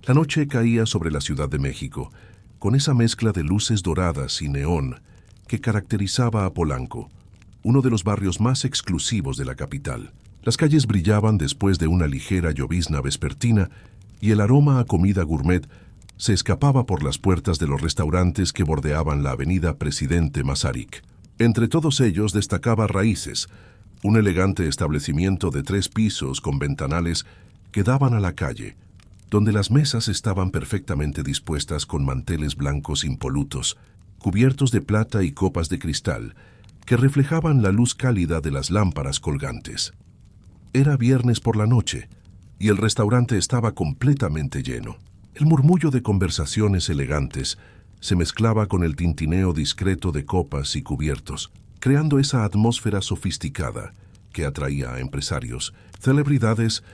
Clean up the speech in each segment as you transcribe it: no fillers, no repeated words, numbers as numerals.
La noche caía sobre la Ciudad de México, con esa mezcla de luces doradas y neón que caracterizaba a Polanco, uno de los barrios más exclusivos de la capital. Las calles brillaban después de una ligera llovizna vespertina y el aroma a comida gourmet se escapaba por las puertas de los restaurantes que bordeaban la avenida Presidente Masaryk. Entre todos ellos destacaba Raíces, un elegante establecimiento de 3 pisos con ventanales que daban a la calle, donde las mesas estaban perfectamente dispuestas con manteles blancos impolutos, cubiertos de plata y copas de cristal, que reflejaban la luz cálida de las lámparas colgantes. Era viernes por la noche, y el restaurante estaba completamente lleno. El murmullo de conversaciones elegantes se mezclaba con el tintineo discreto de copas y cubiertos, creando esa atmósfera sofisticada que atraía a empresarios, celebridades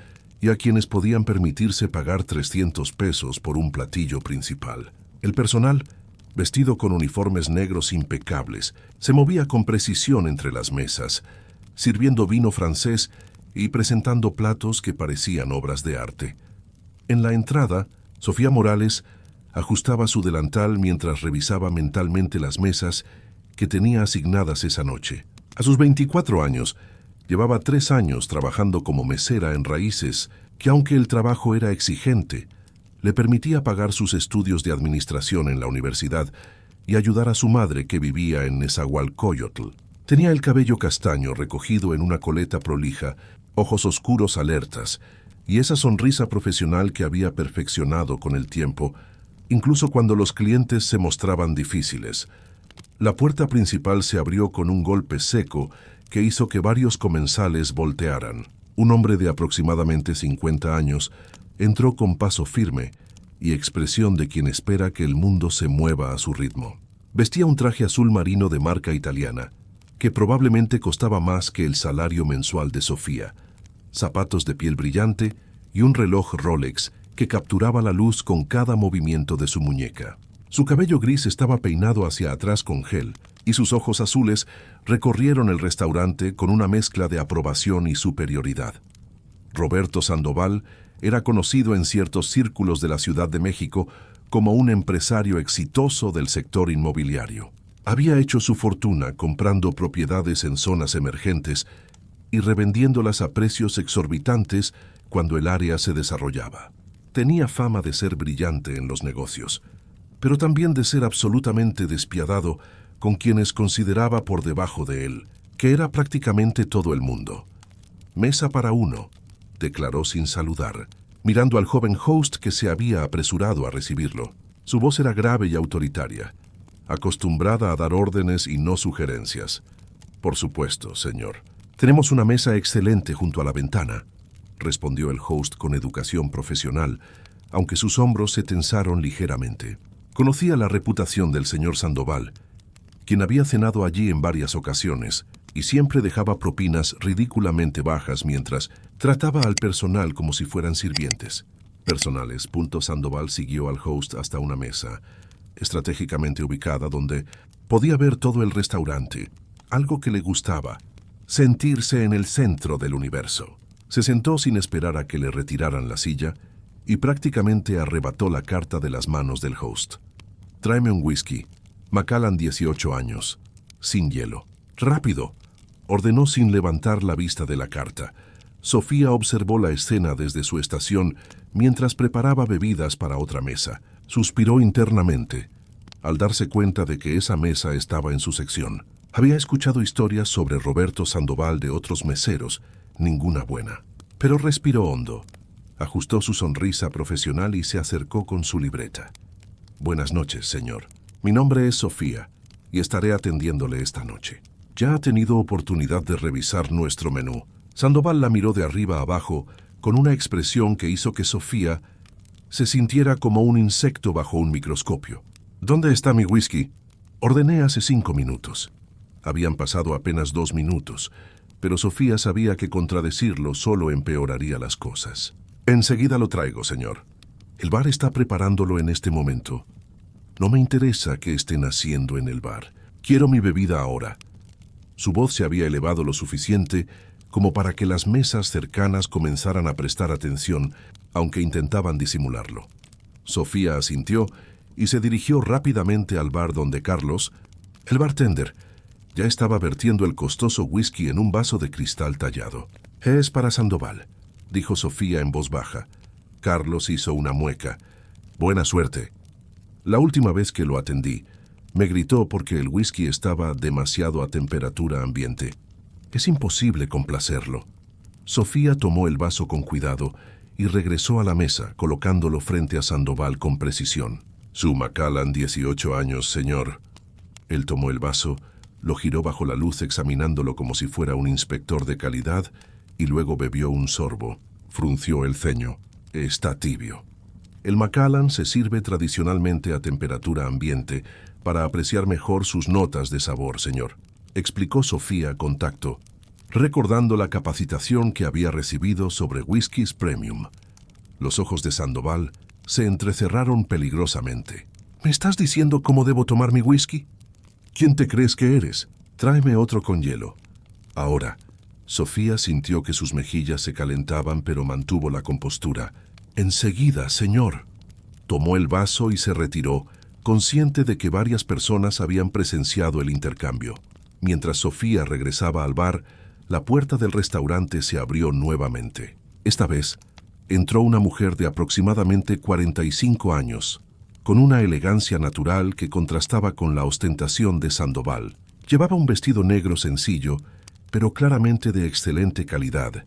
y a quienes podían permitirse pagar 300 pesos por un platillo principal. El personal, vestido con uniformes negros impecables, se movía con precisión entre las mesas, sirviendo vino francés y presentando platos que parecían obras de arte. En la entrada, Sofía Morales ajustaba su delantal mientras revisaba mentalmente las mesas que tenía asignadas esa noche. A sus 24 años, llevaba 3 años trabajando como mesera en Raíces, que aunque el trabajo era exigente, le permitía pagar sus estudios de administración en la universidad y ayudar a su madre que vivía en Nezahualcóyotl. Tenía el cabello castaño recogido en una coleta prolija, ojos oscuros alertas, y esa sonrisa profesional que había perfeccionado con el tiempo, incluso cuando los clientes se mostraban difíciles. La puerta principal se abrió con un golpe seco que hizo que varios comensales voltearan. Un hombre de aproximadamente 50 años entró con paso firme y expresión de quien espera que el mundo se mueva a su ritmo. Vestía un traje azul marino de marca italiana, que probablemente costaba más que el salario mensual de Sofía, zapatos de piel brillante y un reloj Rolex que capturaba la luz con cada movimiento de su muñeca. Su cabello gris estaba peinado hacia atrás con gel, y sus ojos azules recorrieron el restaurante con una mezcla de aprobación y superioridad. Roberto Sandoval era conocido en ciertos círculos de la Ciudad de México como un empresario exitoso del sector inmobiliario. Había hecho su fortuna comprando propiedades en zonas emergentes y revendiéndolas a precios exorbitantes cuando el área se desarrollaba. Tenía fama de ser brillante en los negocios, pero también de ser absolutamente despiadado con quienes consideraba por debajo de él, que era prácticamente todo el mundo. «Mesa para uno», declaró sin saludar, mirando al joven host que se había apresurado a recibirlo. Su voz era grave y autoritaria, acostumbrada a dar órdenes y no sugerencias. «Por supuesto, señor. Tenemos una mesa excelente junto a la ventana», respondió el host con educación profesional, aunque sus hombros se tensaron ligeramente. Conocía la reputación del señor Sandoval, quien había cenado allí en varias ocasiones y siempre dejaba propinas ridículamente bajas mientras trataba al personal como si fueran sirvientes. «Personales». Sandoval siguió al host hasta una mesa, estratégicamente ubicada donde podía ver todo el restaurante, algo que le gustaba, sentirse en el centro del universo. Se sentó sin esperar a que le retiraran la silla y prácticamente arrebató la carta de las manos del host. «Tráeme un whisky. Macallan, 18 años. Sin hielo». «Rápido», ordenó sin levantar la vista de la carta. Sofía observó la escena desde su estación mientras preparaba bebidas para otra mesa. Suspiró internamente al darse cuenta de que esa mesa estaba en su sección. Había escuchado historias sobre Roberto Sandoval de otros meseros, ninguna buena. Pero respiró hondo, ajustó su sonrisa profesional y se acercó con su libreta. «Buenas noches, señor. Mi nombre es Sofía y estaré atendiéndole esta noche. ¿Ya ha tenido oportunidad de revisar nuestro menú?» Sandoval la miró de arriba a abajo con una expresión que hizo que Sofía se sintiera como un insecto bajo un microscopio. «¿Dónde está mi whisky?» «Ordené hace 5 minutos». Habían pasado apenas 2 minutos, pero Sofía sabía que contradecirlo solo empeoraría las cosas. «Enseguida lo traigo, señor. El bar está preparándolo en este momento. No me interesa qué estén haciendo en el bar. Quiero mi bebida ahora». Su voz se había elevado lo suficiente como para que las mesas cercanas comenzaran a prestar atención, aunque intentaban disimularlo. Sofía asintió y se dirigió rápidamente al bar donde Carlos, el bartender, ya estaba vertiendo el costoso whisky en un vaso de cristal tallado. «Es para Sandoval», dijo Sofía en voz baja. Carlos hizo una mueca. «Buena suerte». La última vez que lo atendí, me gritó porque el whisky estaba demasiado a temperatura ambiente. Es imposible complacerlo. Sofía tomó el vaso con cuidado y regresó a la mesa, colocándolo frente a Sandoval con precisión. «Su Macallan, 18 años, señor». Él tomó el vaso, lo giró bajo la luz examinándolo como si fuera un inspector de calidad y luego bebió un sorbo. Frunció el ceño. «Está tibio». El Macallan se sirve tradicionalmente a temperatura ambiente para apreciar mejor sus notas de sabor, señor, explicó Sofía con tacto, recordando la capacitación que había recibido sobre whiskies premium. Los ojos de Sandoval se entrecerraron peligrosamente. «¿Me estás diciendo cómo debo tomar mi whisky?» «¿Quién te crees que eres? Tráeme otro con hielo». Ahora, Sofía sintió que sus mejillas se calentaban, pero mantuvo la compostura. «Enseguida, señor». Tomó el vaso y se retiró, consciente de que varias personas habían presenciado el intercambio. Mientras Sofía regresaba al bar, la puerta del restaurante se abrió nuevamente. Esta vez, entró una mujer de aproximadamente 45 años, con una elegancia natural que contrastaba con la ostentación de Sandoval. Llevaba un vestido negro sencillo, pero claramente de excelente calidad,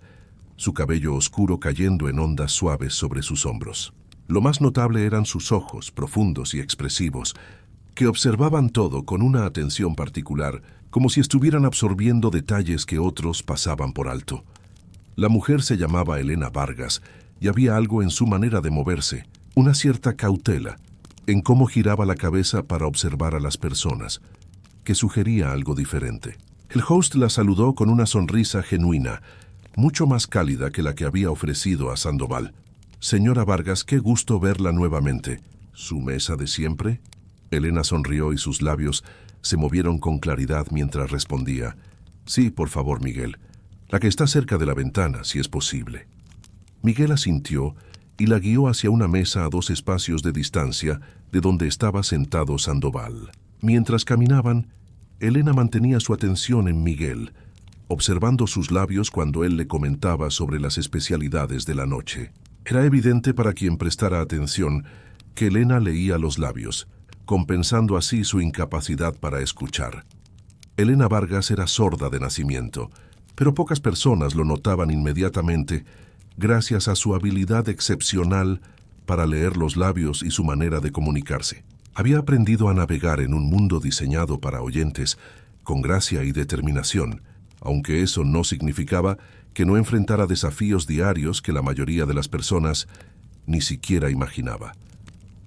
su cabello oscuro cayendo en ondas suaves sobre sus hombros. Lo más notable eran sus ojos, profundos y expresivos, que observaban todo con una atención particular, como si estuvieran absorbiendo detalles que otros pasaban por alto. La mujer se llamaba Elena Vargas, y había algo en su manera de moverse, una cierta cautela, en cómo giraba la cabeza para observar a las personas, que sugería algo diferente. El host la saludó con una sonrisa genuina, mucho más cálida que la que había ofrecido a Sandoval. «Señora Vargas, qué gusto verla nuevamente. ¿Su mesa de siempre?» Elena sonrió y sus labios se movieron con claridad mientras respondía. «Sí, por favor, Miguel. La que está cerca de la ventana, si es posible». Miguel asintió y la guió hacia una mesa a 2 espacios de distancia de donde estaba sentado Sandoval. Mientras caminaban, Elena mantenía su atención en Miguel, observando sus labios cuando él le comentaba sobre las especialidades de la noche. Era evidente para quien prestara atención que Elena leía los labios, compensando así su incapacidad para escuchar. Elena Vargas era sorda de nacimiento, pero pocas personas lo notaban inmediatamente gracias a su habilidad excepcional para leer los labios y su manera de comunicarse. Había aprendido a navegar en un mundo diseñado para oyentes con gracia y determinación, aunque eso no significaba que no enfrentara desafíos diarios que la mayoría de las personas ni siquiera imaginaba.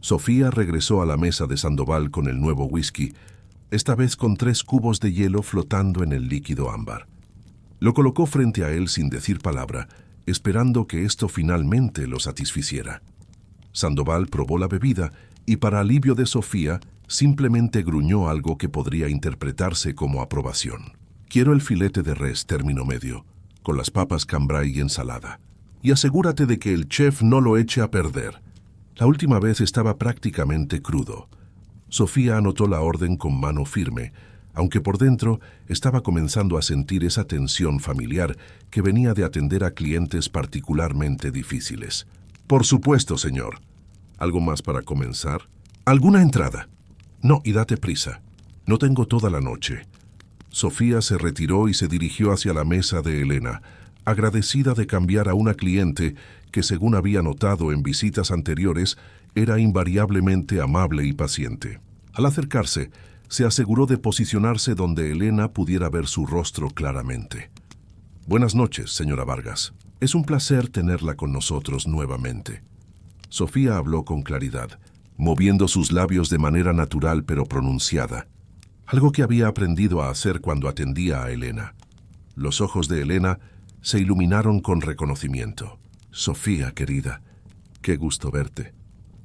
Sofía regresó a la mesa de Sandoval con el nuevo whisky, esta vez con 3 cubos de hielo flotando en el líquido ámbar. Lo colocó frente a él sin decir palabra, esperando que esto finalmente lo satisficiera. Sandoval probó la bebida y, para alivio de Sofía, simplemente gruñó algo que podría interpretarse como aprobación. «Quiero el filete de res término medio, con las papas cambray y ensalada. Y asegúrate de que el chef no lo eche a perder. La última vez estaba prácticamente crudo». Sofía anotó la orden con mano firme, aunque por dentro estaba comenzando a sentir esa tensión familiar que venía de atender a clientes particularmente difíciles. «Por supuesto, señor. ¿Algo más para comenzar? ¿Alguna entrada?» «No, y date prisa. No tengo toda la noche». Sofía se retiró y se dirigió hacia la mesa de Elena, agradecida de cambiar a una cliente que, según había notado en visitas anteriores, era invariablemente amable y paciente. Al acercarse, se aseguró de posicionarse donde Elena pudiera ver su rostro claramente. «Buenas noches, señora Vargas. Es un placer tenerla con nosotros nuevamente». Sofía habló con claridad, moviendo sus labios de manera natural pero pronunciada, algo que había aprendido a hacer cuando atendía a Elena. Los ojos de Elena se iluminaron con reconocimiento. «Sofía, querida, qué gusto verte.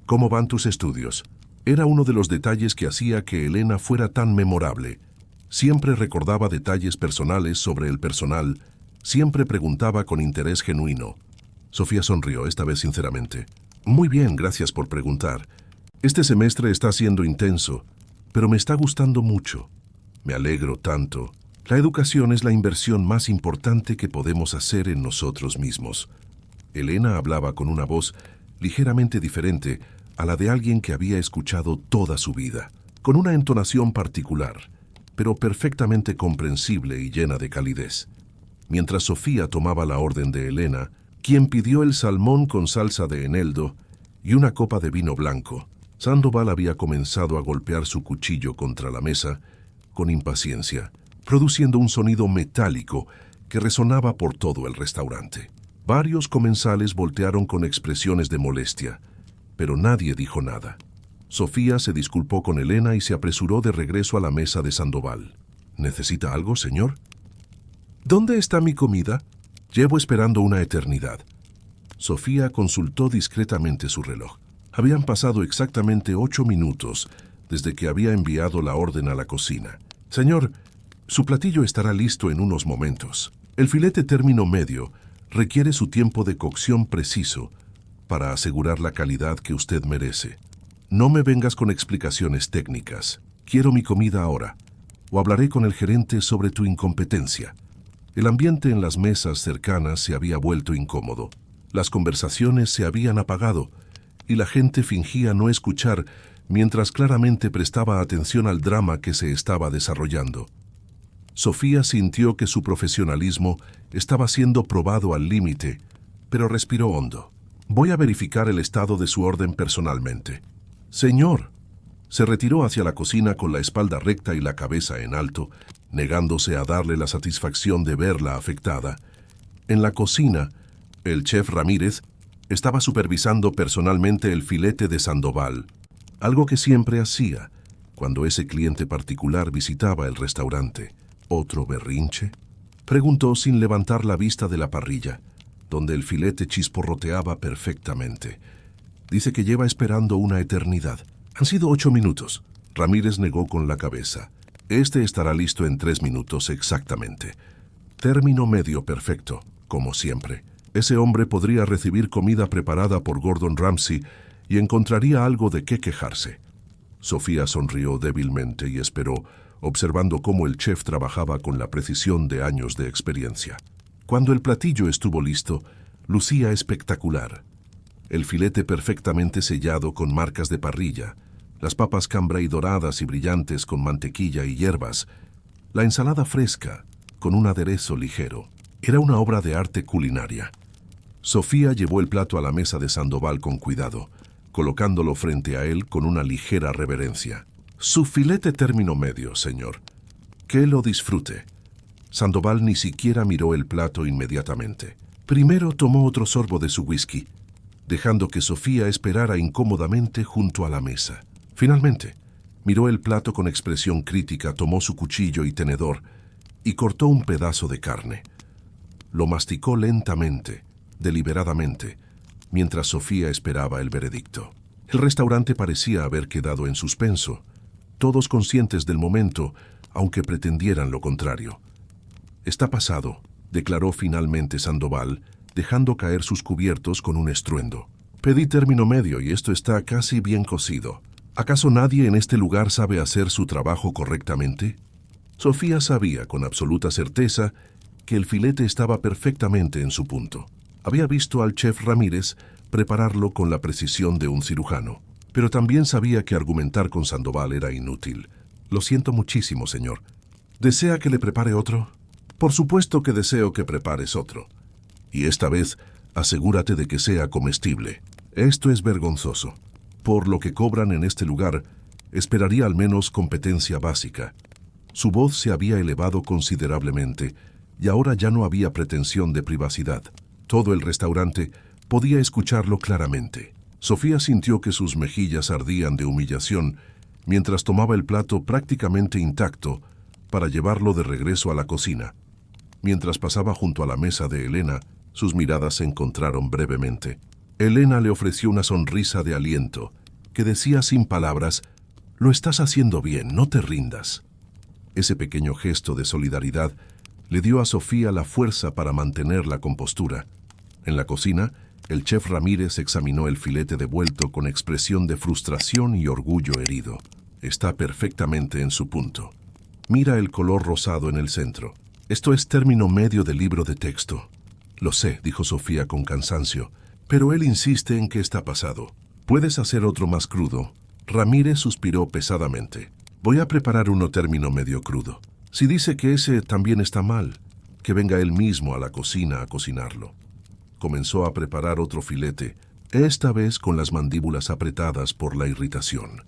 ¿Cómo van tus estudios?» Era uno de los detalles que hacía que Elena fuera tan memorable. Siempre recordaba detalles personales sobre el personal, siempre preguntaba con interés genuino. Sofía sonrió, esta vez sinceramente. Muy bien, gracias por preguntar. Este semestre está siendo intenso, pero me está gustando mucho. Me alegro tanto. La educación es la inversión más importante que podemos hacer en nosotros mismos. Elena hablaba con una voz ligeramente diferente a la de alguien que había escuchado toda su vida, con una entonación particular, pero perfectamente comprensible y llena de calidez. Mientras Sofía tomaba la orden de Elena, quien pidió el salmón con salsa de eneldo y una copa de vino blanco, Sandoval había comenzado a golpear su cuchillo contra la mesa con impaciencia, produciendo un sonido metálico que resonaba por todo el restaurante. Varios comensales voltearon con expresiones de molestia, pero nadie dijo nada. Sofía se disculpó con Elena y se apresuró de regreso a la mesa de Sandoval. ¿Necesita algo, señor? ¿Dónde está mi comida? Llevo esperando una eternidad. Sofía consultó discretamente su reloj. Habían pasado exactamente 8 minutos desde que había enviado la orden a la cocina. Señor, su platillo estará listo en unos momentos. El filete término medio requiere su tiempo de cocción preciso para asegurar la calidad que usted merece. No me vengas con explicaciones técnicas. Quiero mi comida ahora, o hablaré con el gerente sobre tu incompetencia. El ambiente en las mesas cercanas se había vuelto incómodo. Las conversaciones se habían apagado y la gente fingía no escuchar mientras claramente prestaba atención al drama que se estaba desarrollando. Sofía sintió que su profesionalismo estaba siendo probado al límite, pero respiró hondo. Voy a verificar el estado de su orden personalmente. Señor. Se retiró hacia la cocina con la espalda recta y la cabeza en alto, negándose a darle la satisfacción de verla afectada. En la cocina, el chef Ramírez estaba supervisando personalmente el filete de Sandoval, algo que siempre hacía cuando ese cliente particular visitaba el restaurante. ¿Otro berrinche?, preguntó sin levantar la vista de la parrilla, donde el filete chisporroteaba perfectamente. Dice que lleva esperando una eternidad. Han sido 8 minutos. Ramírez negó con la cabeza. Este estará listo en 3 minutos exactamente. Término medio perfecto, como siempre. Ese hombre podría recibir comida preparada por Gordon Ramsay y encontraría algo de qué quejarse. Sofía sonrió débilmente y esperó, observando cómo el chef trabajaba con la precisión de años de experiencia. Cuando el platillo estuvo listo, lucía espectacular. El filete perfectamente sellado con marcas de parrilla, las papas cambray doradas y brillantes con mantequilla y hierbas, la ensalada fresca con un aderezo ligero. Era una obra de arte culinaria. Sofía llevó el plato a la mesa de Sandoval con cuidado, colocándolo frente a él con una ligera reverencia. Su filete término medio, señor. Que lo disfrute. Sandoval ni siquiera miró el plato inmediatamente. Primero tomó otro sorbo de su whisky, dejando que Sofía esperara incómodamente junto a la mesa. Finalmente, miró el plato con expresión crítica, tomó su cuchillo y tenedor y cortó un pedazo de carne. Lo masticó lentamente, deliberadamente, mientras Sofía esperaba el veredicto. El restaurante parecía haber quedado en suspenso, todos conscientes del momento, aunque pretendieran lo contrario. Está pasado, declaró finalmente Sandoval, dejando caer sus cubiertos con un estruendo. Pedí término medio y esto está casi bien cocido. ¿Acaso nadie en este lugar sabe hacer su trabajo correctamente? Sofía sabía con absoluta certeza que el filete estaba perfectamente en su punto. Había visto al chef Ramírez prepararlo con la precisión de un cirujano, pero también sabía que argumentar con Sandoval era inútil. Lo siento muchísimo, señor. ¿Desea que le prepare otro? Por supuesto que deseo que prepares otro. Y esta vez, asegúrate de que sea comestible. Esto es vergonzoso. Por lo que cobran en este lugar, esperaría al menos competencia básica. Su voz se había elevado considerablemente y ahora ya no había pretensión de privacidad. Todo el restaurante podía escucharlo claramente. Sofía sintió que sus mejillas ardían de humillación mientras tomaba el plato prácticamente intacto para llevarlo de regreso a la cocina. Mientras pasaba junto a la mesa de Elena, sus miradas se encontraron brevemente. Elena le ofreció una sonrisa de aliento que decía sin palabras: «Lo estás haciendo bien, no te rindas». Ese pequeño gesto de solidaridad le dio a Sofía la fuerza para mantener la compostura. En la cocina, El chef Ramírez examinó el filete devuelto con expresión de frustración y orgullo herido. Está perfectamente en su punto. Mira el color rosado en el centro. Esto es término medio del libro de texto. Lo sé, dijo Sofía con cansancio, pero él insiste en que está pasado. ¿Puedes hacer otro más crudo? Ramírez suspiró pesadamente. Voy a preparar uno término medio crudo. Si dice que ese también está mal, que venga él mismo a la cocina a cocinarlo. Comenzó a preparar otro filete, esta vez con las mandíbulas apretadas por la irritación.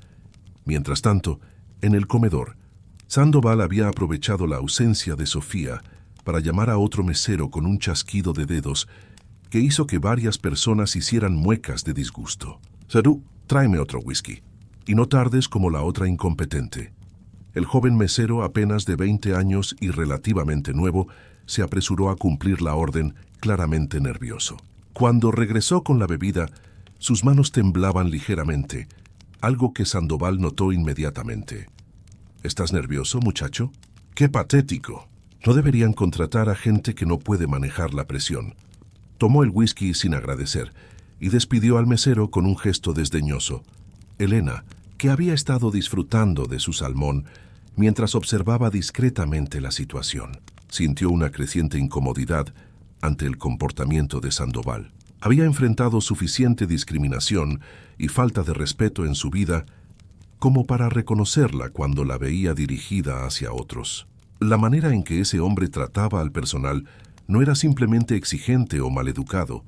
Mientras tanto, en el comedor, Sandoval había aprovechado la ausencia de Sofía para llamar a otro mesero con un chasquido de dedos que hizo que varias personas hicieran muecas de disgusto. Sadhu, tráeme otro whisky. Y no tardes como la otra incompetente. El joven mesero, apenas de 20 años y relativamente nuevo, se apresuró a cumplir la orden, claramente nervioso. Cuando regresó con la bebida, sus manos temblaban ligeramente, algo que Sandoval notó inmediatamente. ¿Estás nervioso, muchacho? ¡Qué patético! No deberían contratar a gente que no puede manejar la presión. Tomó el whisky sin agradecer y despidió al mesero con un gesto desdeñoso. Elena, que había estado disfrutando de su salmón mientras observaba discretamente la situación, sintió una creciente incomodidad ante el comportamiento de Sandoval. Había enfrentado suficiente discriminación y falta de respeto en su vida como para reconocerla cuando la veía dirigida hacia otros. La manera en que ese hombre trataba al personal no era simplemente exigente o maleducado,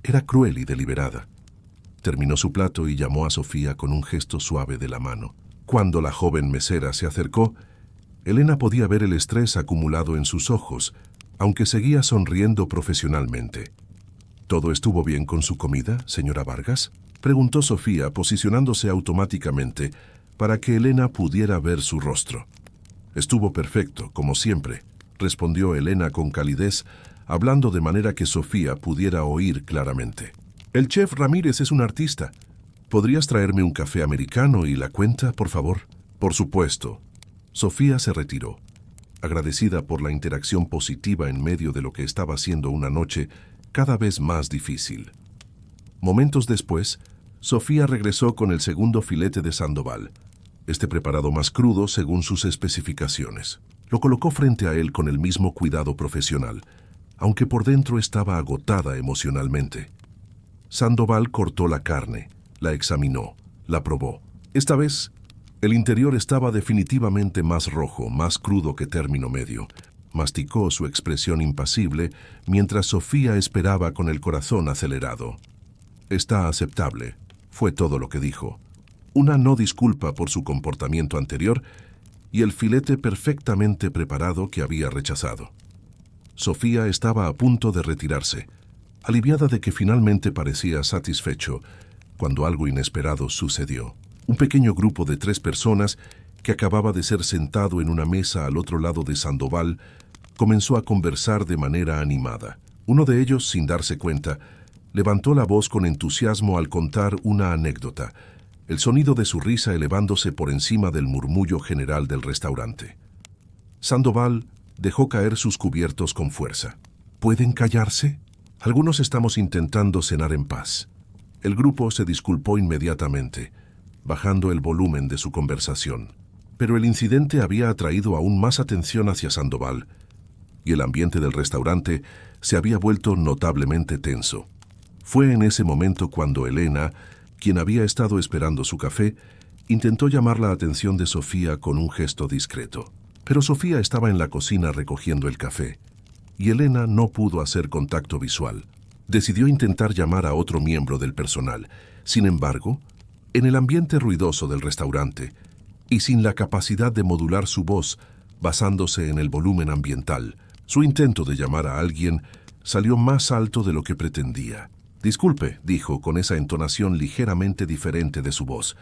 era cruel y deliberada. Terminó su plato y llamó a Sofía con un gesto suave de la mano. Cuando la joven mesera se acercó, Elena podía ver el estrés acumulado en sus ojos, aunque seguía sonriendo profesionalmente. ¿Todo estuvo bien con su comida, señora Vargas?, preguntó Sofía, posicionándose automáticamente para que Elena pudiera ver su rostro. Estuvo perfecto, como siempre, respondió Elena con calidez, hablando de manera que Sofía pudiera oír claramente. El chef Ramírez es un artista. ¿Podrías traerme un café americano y la cuenta, por favor? Por supuesto. Sofía se retiró, agradecida por la interacción positiva en medio de lo que estaba siendo una noche cada vez más difícil. Momentos después, Sofía regresó con el segundo filete de Sandoval, este preparado más crudo según sus especificaciones. Lo colocó frente a él con el mismo cuidado profesional, aunque por dentro estaba agotada emocionalmente. Sandoval cortó la carne, la examinó, la probó. Esta vez, el interior estaba definitivamente más rojo, más crudo que término medio. Masticó su expresión impasible mientras Sofía esperaba con el corazón acelerado. Está aceptable, fue todo lo que dijo. Una no disculpa por su comportamiento anterior y el filete perfectamente preparado que había rechazado. Sofía estaba a punto de retirarse, aliviada de que finalmente parecía satisfecho, cuando algo inesperado sucedió. Un pequeño grupo de 3 personas que acababa de ser sentado en una mesa al otro lado de Sandoval comenzó a conversar de manera animada. Uno de ellos, sin darse cuenta, levantó la voz con entusiasmo al contar una anécdota, el sonido de su risa elevándose por encima del murmullo general del restaurante. Sandoval dejó caer sus cubiertos con fuerza. ¿Pueden callarse? Algunos estamos intentando cenar en paz. El grupo se disculpó inmediatamente, bajando el volumen de su conversación. Pero el incidente había atraído aún más atención hacia Sandoval, y el ambiente del restaurante se había vuelto notablemente tenso. Fue en ese momento cuando Elena, quien había estado esperando su café, intentó llamar la atención de Sofía con un gesto discreto. Pero Sofía estaba en la cocina recogiendo el café, y Elena no pudo hacer contacto visual. Decidió intentar llamar a otro miembro del personal. Sin embargo, en el ambiente ruidoso del restaurante, y sin la capacidad de modular su voz basándose en el volumen ambiental, su intento de llamar a alguien salió más alto de lo que pretendía. «Disculpe», dijo con esa entonación ligeramente diferente de su voz.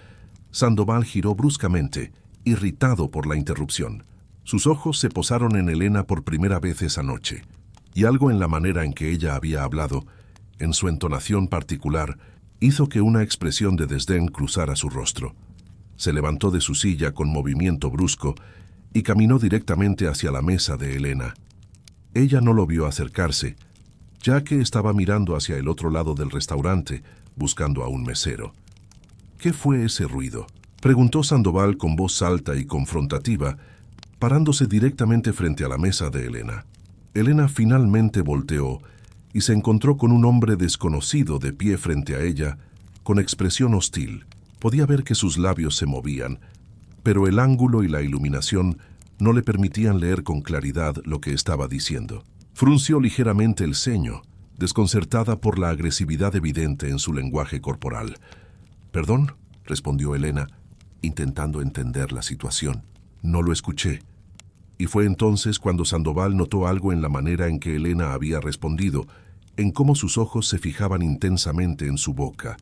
Sandoval giró bruscamente, irritado por la interrupción. Sus ojos se posaron en Elena por primera vez esa noche, y algo en la manera en que ella había hablado, en su entonación particular, hizo que una expresión de desdén cruzara su rostro. Se levantó de su silla con movimiento brusco y caminó directamente hacia la mesa de Elena. Ella no lo vio acercarse, Jake estaba mirando hacia el otro lado del restaurante, buscando a un mesero. ¿Qué fue ese ruido?, preguntó Sandoval con voz alta y confrontativa, parándose directamente frente a la mesa de Elena. Elena finalmente volteó y se encontró con un hombre desconocido de pie frente a ella, con expresión hostil. Podía ver que sus labios se movían, pero el ángulo y la iluminación no le permitían leer con claridad lo que estaba diciendo. Frunció ligeramente el ceño, desconcertada por la agresividad evidente en su lenguaje corporal. «¿Perdón?», respondió Elena, intentando entender la situación. «No lo escuché». Y fue entonces cuando Sandoval notó algo en la manera en que Elena había respondido, en cómo sus ojos se fijaban intensamente en su boca,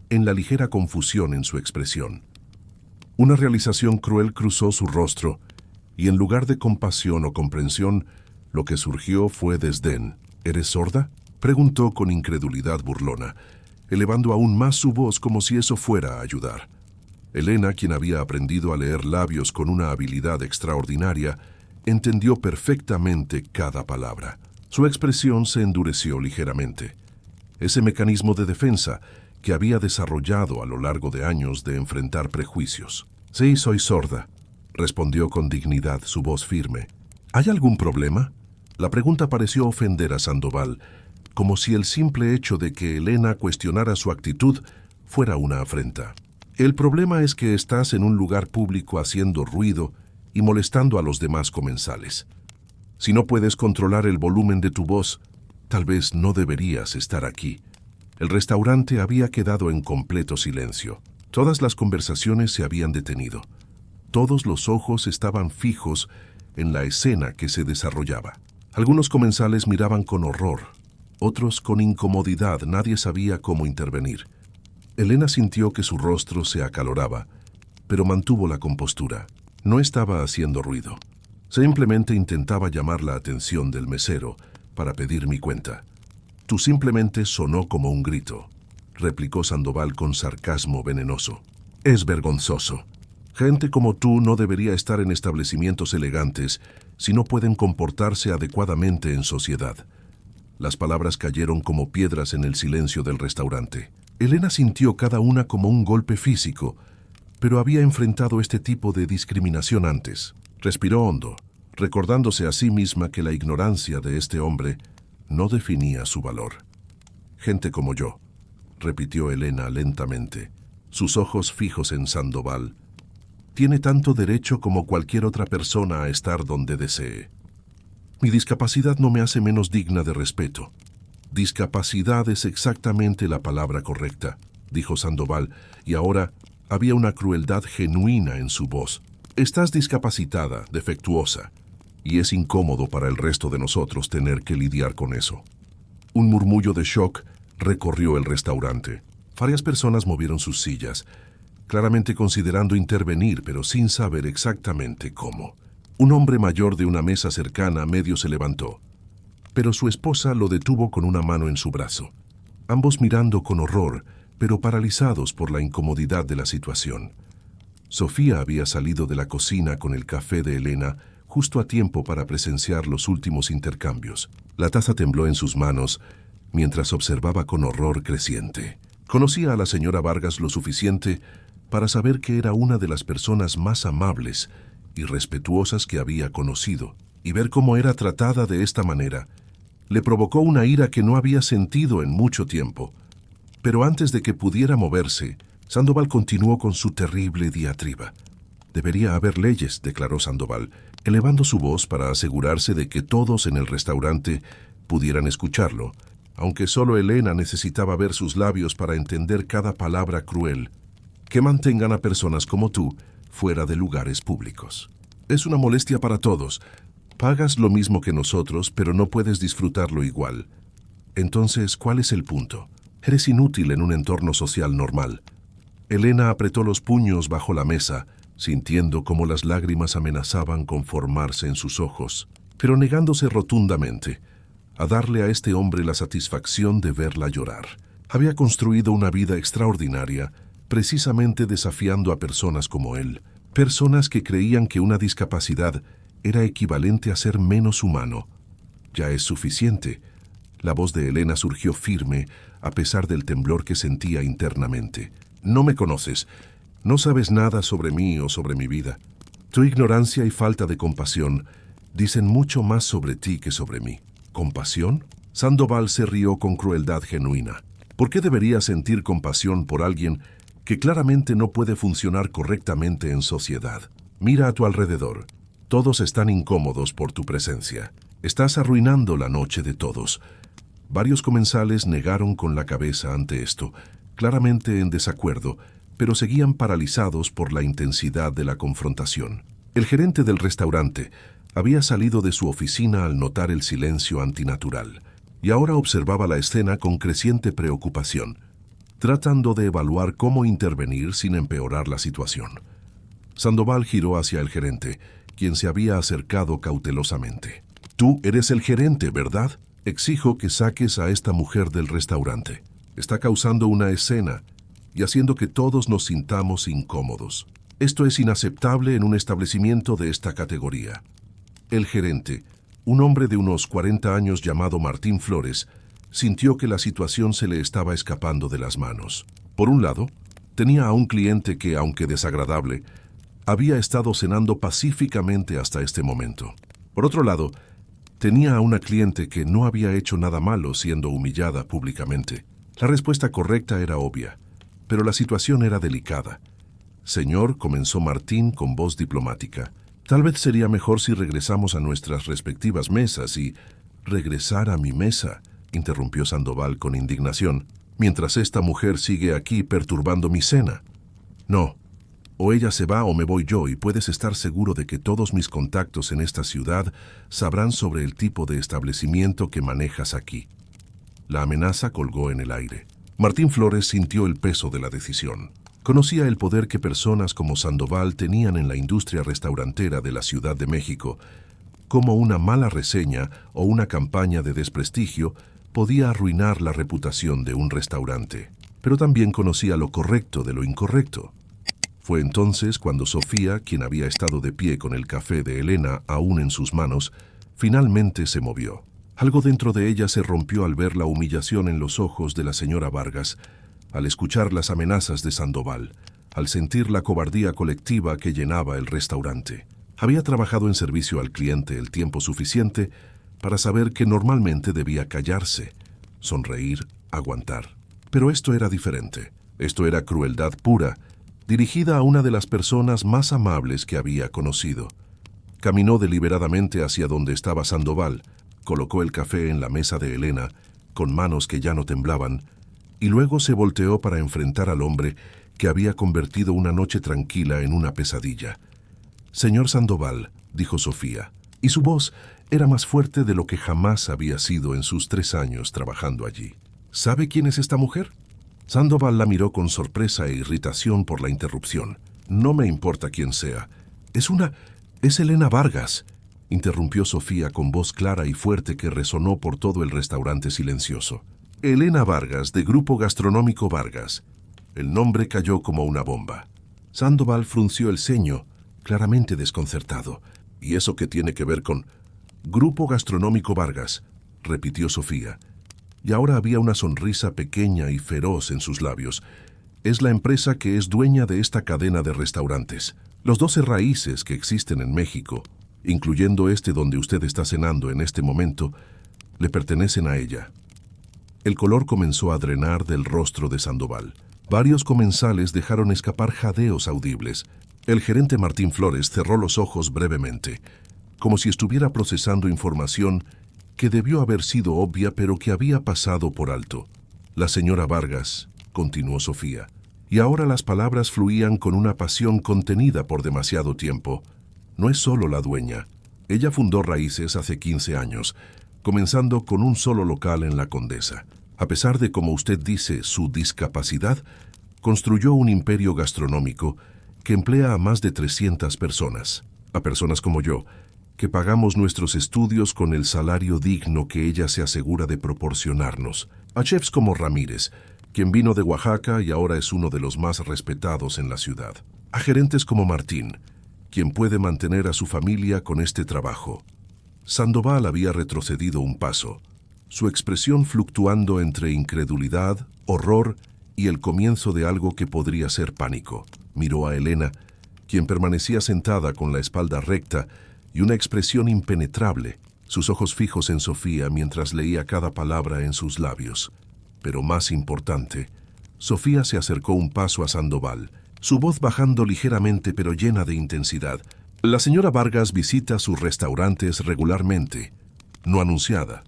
en la ligera confusión en su expresión. Una realización cruel cruzó su rostro, y en lugar de compasión o comprensión, lo que surgió fue desdén. «¿Eres sorda?», preguntó con incredulidad burlona, elevando aún más su voz como si eso fuera a ayudar. Elena, quien había aprendido a leer labios con una habilidad extraordinaria, entendió perfectamente cada palabra. Su expresión se endureció ligeramente. Ese mecanismo de defensa que había desarrollado a lo largo de años de enfrentar prejuicios. «Sí, soy sorda», respondió con dignidad, su voz firme. «¿Hay algún problema?». La pregunta pareció ofender a Sandoval, como si el simple hecho de que Elena cuestionara su actitud fuera una afrenta. «El problema es que estás en un lugar público haciendo ruido y molestando a los demás comensales. Si no puedes controlar el volumen de tu voz, tal vez no deberías estar aquí». El restaurante había quedado en completo silencio. Todas las conversaciones se habían detenido. Todos los ojos estaban fijos en la escena que se desarrollaba. Algunos comensales miraban con horror, otros con incomodidad. Nadie sabía cómo intervenir. Elena sintió que su rostro se acaloraba, pero mantuvo la compostura. No estaba haciendo ruido. Simplemente intentaba llamar la atención del mesero para pedir mi cuenta. «Tú simplemente sonó como un grito», replicó Sandoval con sarcasmo venenoso. «Es vergonzoso. Gente como tú no debería estar en establecimientos elegantes si no pueden comportarse adecuadamente en sociedad». Las palabras cayeron como piedras en el silencio del restaurante. Elena sintió cada una como un golpe físico, pero había enfrentado este tipo de discriminación antes. Respiró hondo, recordándose a sí misma que la ignorancia de este hombre no definía su valor. «Gente como yo», repitió Elena lentamente, sus ojos fijos en Sandoval, «tiene tanto derecho como cualquier otra persona a estar donde desee. Mi discapacidad no me hace menos digna de respeto». «Discapacidad es exactamente la palabra correcta», dijo Sandoval, y ahora había una crueldad genuina en su voz. «Estás discapacitada, defectuosa, y es incómodo para el resto de nosotros tener que lidiar con eso». Un murmullo de shock recorrió el restaurante. Varias personas movieron sus sillas, claramente considerando intervenir, pero sin saber exactamente cómo. Un hombre mayor de una mesa cercana medio se levantó, pero su esposa lo detuvo con una mano en su brazo. Ambos mirando con horror, pero paralizados por la incomodidad de la situación. Sofía había salido de la cocina con el café de Elena justo a tiempo para presenciar los últimos intercambios. La taza tembló en sus manos mientras observaba con horror creciente. Conocía a la señora Vargas lo suficiente para saber que era una de las personas más amables y respetuosas que había conocido, y ver cómo era tratada de esta manera le provocó una ira que no había sentido en mucho tiempo. Pero antes de que pudiera moverse, Sandoval continuó con su terrible diatriba. «Debería haber leyes», declaró Sandoval, elevando su voz para asegurarse de que todos en el restaurante pudieran escucharlo, aunque solo Elena necesitaba ver sus labios para entender cada palabra cruel, «que mantengan a personas como tú fuera de lugares públicos. Es una molestia para todos. Pagas lo mismo que nosotros, pero no puedes disfrutarlo igual. Entonces, ¿cuál es el punto? Eres inútil en un entorno social normal». Elena apretó los puños bajo la mesa, sintiendo cómo las lágrimas amenazaban con formarse en sus ojos, pero negándose rotundamente a darle a este hombre la satisfacción de verla llorar. Había construido una vida extraordinaria, precisamente desafiando a personas como él, personas que creían que una discapacidad era equivalente a ser menos humano. «Ya es suficiente», La voz de Elena surgió firme, a pesar del temblor que sentía internamente. No me conoces. No sabes nada sobre mí o sobre mi vida. Tu ignorancia y falta de compasión dicen mucho más sobre ti que sobre mí. ¿Compasión? Sandoval se rió con crueldad genuina. ¿Por qué debería sentir compasión por alguien que claramente no puede funcionar correctamente en sociedad? Mira a tu alrededor. Todos están incómodos por tu presencia. Estás arruinando la noche de todos. Varios comensales negaron con la cabeza ante esto, claramente en desacuerdo, pero seguían paralizados por la intensidad de la confrontación. El gerente del restaurante había salido de su oficina al notar el silencio antinatural, y ahora observaba la escena con creciente preocupación, tratando de evaluar cómo intervenir sin empeorar la situación. Sandoval giró hacia el gerente, quien se había acercado cautelosamente. Tú eres el gerente, ¿verdad? Exijo que saques a esta mujer del restaurante. Está causando una escena y haciendo que todos nos sintamos incómodos. Esto es inaceptable en un establecimiento de esta categoría. El gerente, un hombre de unos 40 años llamado Martín Flores, sintió que la situación se le estaba escapando de las manos. Por un lado, tenía a un cliente que, aunque desagradable, había estado cenando pacíficamente hasta este momento. Por otro lado, tenía a una cliente que no había hecho nada malo siendo humillada públicamente. La respuesta correcta era obvia, pero la situación era delicada. Señor, comenzó Martín con voz diplomática, tal vez sería mejor si regresamos a nuestras respectivas mesas y... Regresar a mi mesa, interrumpió Sandoval con indignación, mientras esta mujer sigue aquí perturbando mi cena. No, o ella se va o me voy yo y puedes estar seguro de que todos mis contactos en esta ciudad sabrán sobre el tipo de establecimiento que manejas aquí. La amenaza colgó en el aire. Martín Flores sintió el peso de la decisión. Conocía el poder que personas como Sandoval tenían en la industria restaurantera de la Ciudad de México, cómo una mala reseña o una campaña de desprestigio podía arruinar la reputación de un restaurante. Pero también conocía lo correcto de lo incorrecto. Fue entonces cuando Sofía, quien había estado de pie con el café de Elena aún en sus manos, finalmente se movió. Algo dentro de ella se rompió al ver la humillación en los ojos de la señora Vargas, al escuchar las amenazas de Sandoval, al sentir la cobardía colectiva que llenaba el restaurante. Había trabajado en servicio al cliente el tiempo suficiente para saber que normalmente debía callarse, sonreír, aguantar. Pero esto era diferente. Esto era crueldad pura, dirigida a una de las personas más amables que había conocido. Caminó deliberadamente hacia donde estaba Sandoval, colocó el café en la mesa de Elena, con manos que ya no temblaban, y luego se volteó para enfrentar al hombre que había convertido una noche tranquila en una pesadilla. «Señor Sandoval», dijo Sofía, y su voz era más fuerte de lo que jamás había sido en sus 3 años trabajando allí. «¿Sabe quién es esta mujer?» Sandoval la miró con sorpresa e irritación por la interrupción. «No me importa quién sea. Es Elena Vargas», interrumpió Sofía con voz clara y fuerte que resonó por todo el restaurante silencioso. «Elena Vargas, de Grupo Gastronómico Vargas». El nombre cayó como una bomba. Sandoval frunció el ceño, claramente desconcertado. «¿Y eso qué tiene que ver con...?» «Grupo Gastronómico Vargas», repitió Sofía. Y ahora había una sonrisa pequeña y feroz en sus labios. «Es la empresa que es dueña de esta cadena de restaurantes. Los 12 raíces que existen en México, incluyendo este donde usted está cenando en este momento, le pertenecen a ella». El color comenzó a drenar del rostro de Sandoval. Varios comensales dejaron escapar jadeos audibles. El gerente Martín Flores cerró los ojos brevemente, como si estuviera procesando información que debió haber sido obvia pero que había pasado por alto. «La señora Vargas», continuó Sofía, y ahora las palabras fluían con una pasión contenida por demasiado tiempo. «No es solo la dueña. Ella fundó Raíces hace 15 años, comenzando con un solo local en La Condesa. A pesar de, como usted dice, su discapacidad, construyó un imperio gastronómico que emplea a más de 300 personas, a personas como yo, que pagamos nuestros estudios con el salario digno que ella se asegura de proporcionarnos, a chefs como Ramírez, quien vino de Oaxaca y ahora es uno de los más respetados en la ciudad, a gerentes como Martín, quien puede mantener a su familia con este trabajo». Sandoval había retrocedido un paso. su expresión fluctuando entre incredulidad, horror y el comienzo de algo que podría ser pánico. Miró a Elena, quien permanecía sentada con la espalda recta y una expresión impenetrable, sus ojos fijos en Sofía mientras leía cada palabra en sus labios. Pero más importante, Sofía se acercó un paso a Sandoval, su voz bajando ligeramente pero llena de intensidad. La señora Vargas visita sus restaurantes regularmente, no anunciada,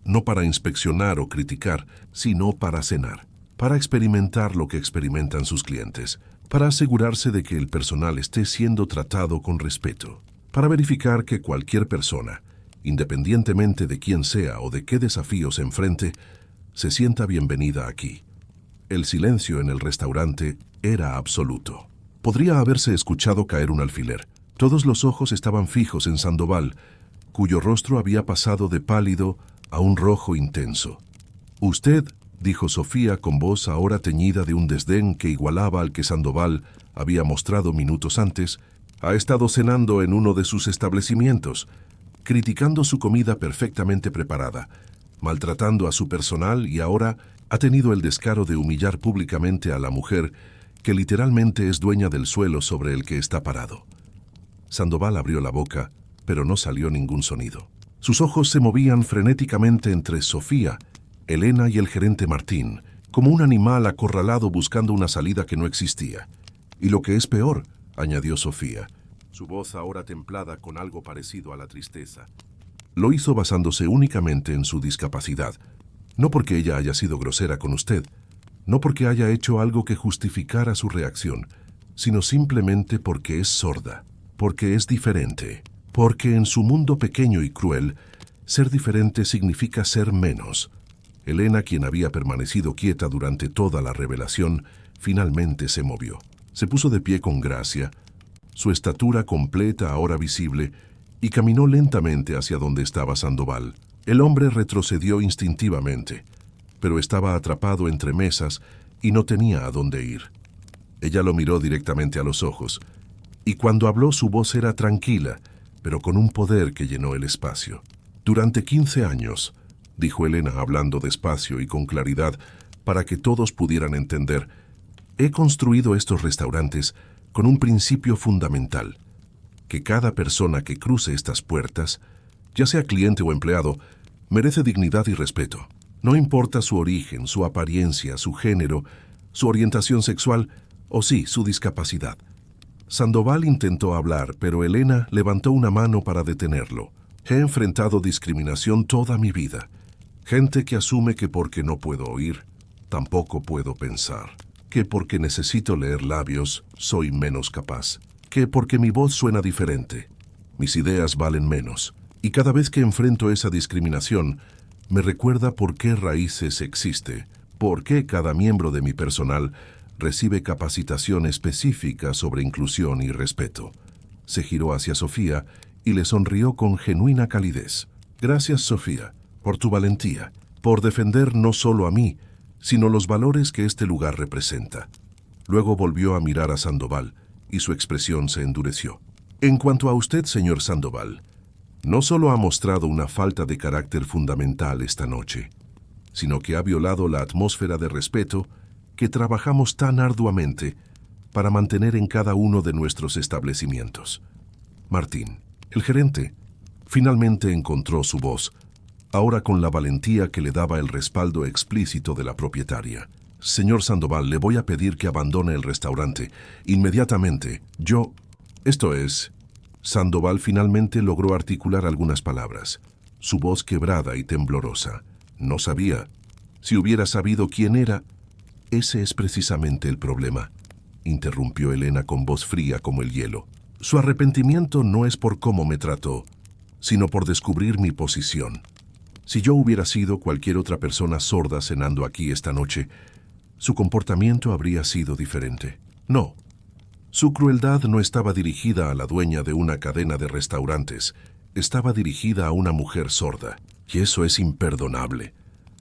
no para inspeccionar o criticar, sino para cenar, para experimentar lo que experimentan sus clientes, para asegurarse de que el personal esté siendo tratado con respeto, para verificar que cualquier persona, independientemente de quién sea o de qué desafíos enfrente, se sienta bienvenida aquí. El silencio en el restaurante era absoluto. Podría haberse escuchado caer un alfiler. Todos los ojos estaban fijos en Sandoval, cuyo rostro había pasado de pálido a un rojo intenso. «Usted», dijo Sofía con voz ahora teñida de un desdén que igualaba al que Sandoval había mostrado minutos antes, «ha estado cenando en uno de sus establecimientos, criticando su comida perfectamente preparada, maltratando a su personal y ahora ha tenido el descaro de humillar públicamente a la mujer que literalmente es dueña del suelo sobre el que está parado». Sandoval abrió la boca, pero no salió ningún sonido. Sus ojos se movían frenéticamente entre Sofía, Elena y el gerente Martín, como un animal acorralado buscando una salida que no existía. «Y lo que es peor», añadió Sofía, su voz ahora templada con algo parecido a la tristeza. Lo hizo basándose únicamente en su discapacidad, no porque ella haya sido grosera con usted, no porque haya hecho algo que justificara su reacción, sino simplemente porque es sorda, porque es diferente, porque en su mundo pequeño y cruel, ser diferente significa ser menos. Elena, quien había permanecido quieta durante toda la revelación, finalmente se movió. Se puso de pie con gracia, su estatura completa ahora visible, y caminó lentamente hacia donde estaba Sandoval. El hombre retrocedió instintivamente, pero estaba atrapado entre mesas y no tenía a dónde ir. Ella lo miró directamente a los ojos, y cuando habló su voz era tranquila, pero con un poder que llenó el espacio. «Durante 15 años», dijo Elena hablando despacio y con claridad para que todos pudieran entender, «he construido estos restaurantes con un principio fundamental, que cada persona que cruce estas puertas, ya sea cliente o empleado, merece dignidad y respeto. No importa su origen, su apariencia, su género, su orientación sexual o sí, su discapacidad». Sandoval intentó hablar, pero Elena levantó una mano para detenerlo. «He enfrentado discriminación toda mi vida. Gente que asume que porque no puedo oír, tampoco puedo pensar. Que porque necesito leer labios, soy menos capaz. Que porque mi voz suena diferente, mis ideas valen menos. Y cada vez que enfrento esa discriminación, me recuerda por qué raíces existe, por qué cada miembro de mi personal recibe capacitación específica sobre inclusión y respeto». Se giró hacia Sofía y le sonrió con genuina calidez. «Gracias, Sofía, por tu valentía, por defender no solo a mí, sino los valores que este lugar representa». Luego volvió a mirar a Sandoval y su expresión se endureció. «En cuanto a usted, señor Sandoval, no solo ha mostrado una falta de carácter fundamental esta noche, sino que ha violado la atmósfera de respeto que trabajamos tan arduamente para mantener en cada uno de nuestros establecimientos». Martín, el gerente, finalmente encontró su voz, ahora con la valentía que le daba el respaldo explícito de la propietaria. «Señor Sandoval, le voy a pedir que abandone el restaurante. Inmediatamente. Esto es...». Sandoval finalmente logró articular algunas palabras, su voz quebrada y temblorosa. «No sabía. Si hubiera sabido quién era...». «Ese es precisamente el problema», interrumpió Elena con voz fría como el hielo. «Su arrepentimiento no es por cómo me trató, sino por descubrir mi posición. Si yo hubiera sido cualquier otra persona sorda cenando aquí esta noche, su comportamiento habría sido diferente. No, su crueldad no estaba dirigida a la dueña de una cadena de restaurantes, estaba dirigida a una mujer sorda, y eso es imperdonable».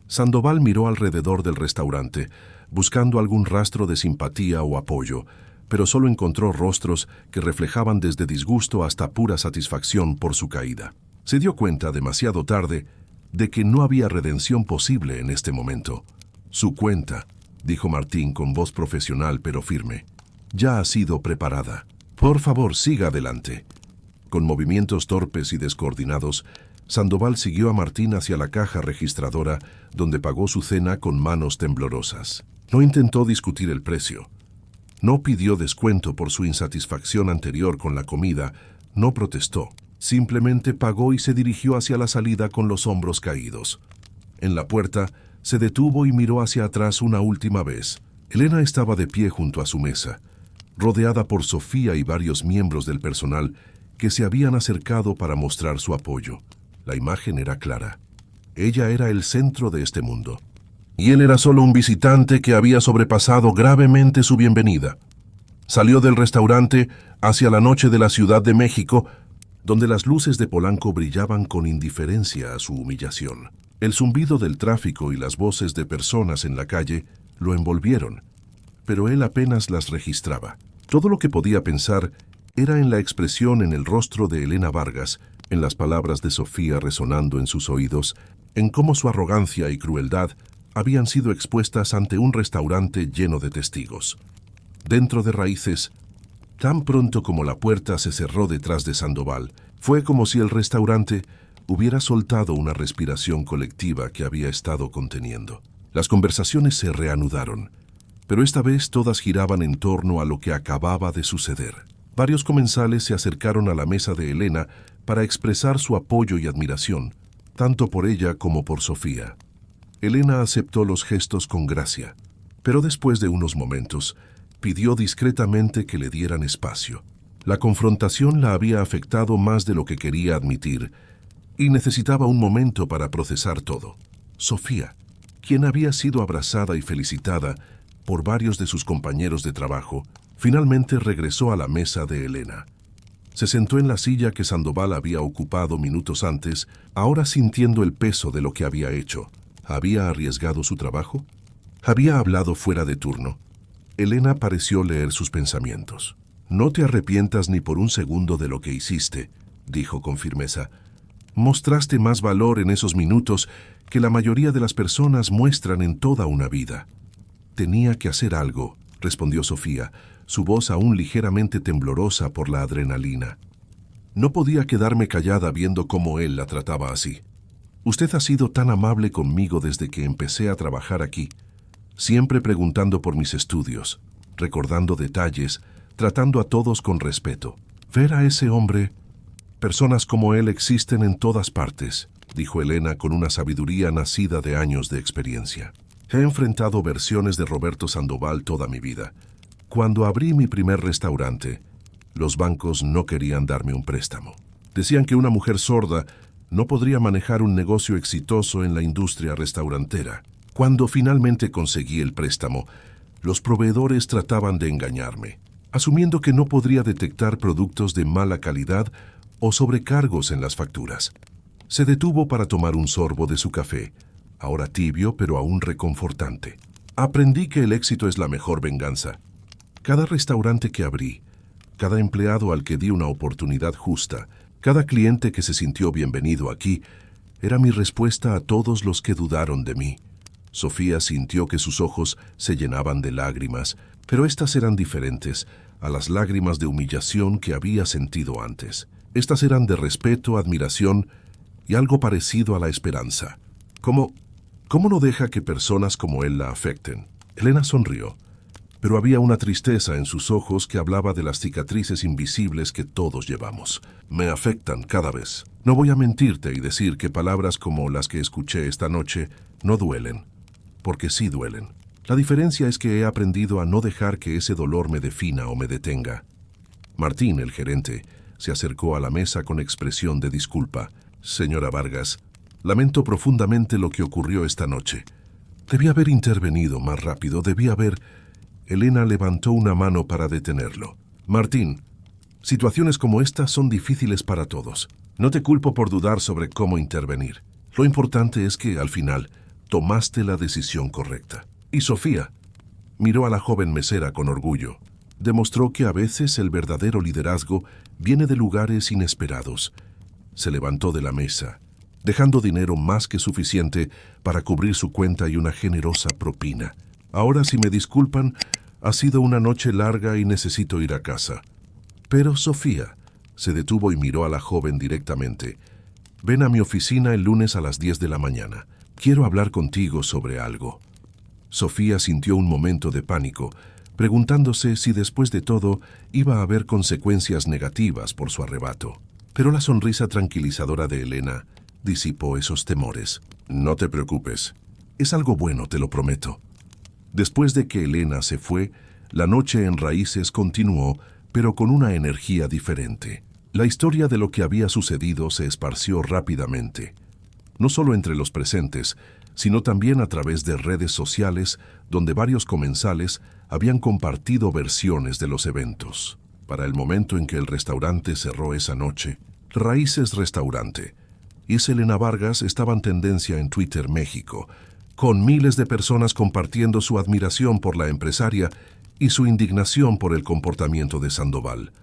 Sandoval miró alrededor del restaurante, buscando algún rastro de simpatía o apoyo, pero solo encontró rostros que reflejaban desde disgusto hasta pura satisfacción por su caída. Se dio cuenta demasiado tarde de que no había redención posible en este momento. Su cuenta, dijo Martín con voz profesional pero firme, ya ha sido preparada. Por favor, siga adelante. Con movimientos torpes y descoordinados, Sandoval siguió a Martín hacia la caja registradora, donde pagó su cena con manos temblorosas. No intentó discutir el precio. No pidió descuento por su insatisfacción anterior con la comida, no protestó. Simplemente pagó y se dirigió hacia la salida con los hombros caídos. En la puerta, se detuvo y miró hacia atrás una última vez. Elena estaba de pie junto a su mesa, rodeada por Sofía y varios miembros del personal que se habían acercado para mostrar su apoyo. La imagen era clara. Ella era el centro de este mundo. Y él era solo un visitante que había sobrepasado gravemente su bienvenida. Salió del restaurante hacia la noche de la Ciudad de México, donde las luces de Polanco brillaban con indiferencia a su humillación. El zumbido del tráfico y las voces de personas en la calle lo envolvieron, pero él apenas las registraba. Todo lo que podía pensar era en la expresión en el rostro de Elena Vargas, en las palabras de Sofía resonando en sus oídos, en cómo su arrogancia y crueldad habían sido expuestas ante un restaurante lleno de testigos. Dentro de Raíces, tan pronto como la puerta se cerró detrás de Sandoval, fue como si el restaurante hubiera soltado una respiración colectiva que había estado conteniendo. Las conversaciones se reanudaron, pero esta vez todas giraban en torno a lo que acababa de suceder. Varios comensales se acercaron a la mesa de Elena para expresar su apoyo y admiración, tanto por ella como por Sofía. Elena aceptó los gestos con gracia, pero después de unos momentos, pidió discretamente que le dieran espacio. La confrontación la había afectado más de lo que quería admitir, y necesitaba un momento para procesar todo. Sofía, quien había sido abrazada y felicitada por varios de sus compañeros de trabajo, finalmente regresó a la mesa de Elena. Se sentó en la silla que Sandoval había ocupado minutos antes, ahora sintiendo el peso de lo que había hecho. ¿Había arriesgado su trabajo? ¿Había hablado fuera de turno? Elena pareció leer sus pensamientos. «No te arrepientas ni por un segundo de lo que hiciste», dijo con firmeza. «Mostraste más valor en esos minutos que la mayoría de las personas muestran en toda una vida». «Tenía que hacer algo», respondió Sofía, su voz aún ligeramente temblorosa por la adrenalina. «No podía quedarme callada viendo cómo él la trataba así. Usted ha sido tan amable conmigo desde que empecé a trabajar aquí, siempre preguntando por mis estudios, recordando detalles, tratando a todos con respeto. Ver a ese hombre, personas como él existen en todas partes», dijo Elena con una sabiduría nacida de años de experiencia. «He enfrentado versiones de Roberto Sandoval toda mi vida. Cuando abrí mi primer restaurante, los bancos no querían darme un préstamo. Decían que una mujer sorda no podría manejar un negocio exitoso en la industria restaurantera. Cuando finalmente conseguí el préstamo, los proveedores trataban de engañarme, asumiendo que no podría detectar productos de mala calidad o sobrecargos en las facturas. Se detuvo para tomar un sorbo de su café, ahora tibio pero aún reconfortante. Aprendí que el éxito es la mejor venganza. Cada restaurante que abrí, cada empleado al que di una oportunidad justa, cada cliente que se sintió bienvenido aquí, era mi respuesta a todos los que dudaron de mí». Sofía sintió que sus ojos se llenaban de lágrimas, pero estas eran diferentes a las lágrimas de humillación que había sentido antes. Estas eran de respeto, admiración y algo parecido a la esperanza. ¿Cómo no deja que personas como él la afecten? Elena sonrió, pero había una tristeza en sus ojos que hablaba de las cicatrices invisibles que todos llevamos. «Me afectan cada vez. No voy a mentirte y decir que palabras como las que escuché esta noche no duelen, porque sí duelen. La diferencia es que he aprendido a no dejar que ese dolor me defina o me detenga». Martín, el gerente, se acercó a la mesa con expresión de disculpa. «Señora Vargas, lamento profundamente lo que ocurrió esta noche. Debí haber intervenido más rápido, debí haber...» Elena levantó una mano para detenerlo. «Martín, situaciones como esta son difíciles para todos. No te culpo por dudar sobre cómo intervenir. Lo importante es que, al final, tomaste la decisión correcta». Y Sofía miró a la joven mesera con orgullo. Demostró que a veces el verdadero liderazgo viene de lugares inesperados. Se levantó de la mesa, dejando dinero más que suficiente para cubrir su cuenta y una generosa propina. Ahora, si me disculpan, ha sido una noche larga y necesito ir a casa. Pero Sofía se detuvo y miró a la joven directamente. Ven a mi oficina el lunes a las 10 de la mañana. Quiero hablar contigo sobre algo. Sofía sintió un momento de pánico, preguntándose si después de todo iba a haber consecuencias negativas por su arrebato. Pero la sonrisa tranquilizadora de Elena disipó esos temores. No te preocupes. Es algo bueno, te lo prometo. Después de que Elena se fue, la noche en Raíces continuó, pero con una energía diferente. La historia de lo que había sucedido se esparció rápidamente, no solo entre los presentes, sino también a través de redes sociales, donde varios comensales habían compartido versiones de los eventos. Para el momento en que el restaurante cerró esa noche, Raíces Restaurante y Elena Vargas estaba en tendencia en Twitter México, con miles de personas compartiendo su admiración por la empresaria y su indignación por el comportamiento de Sandoval.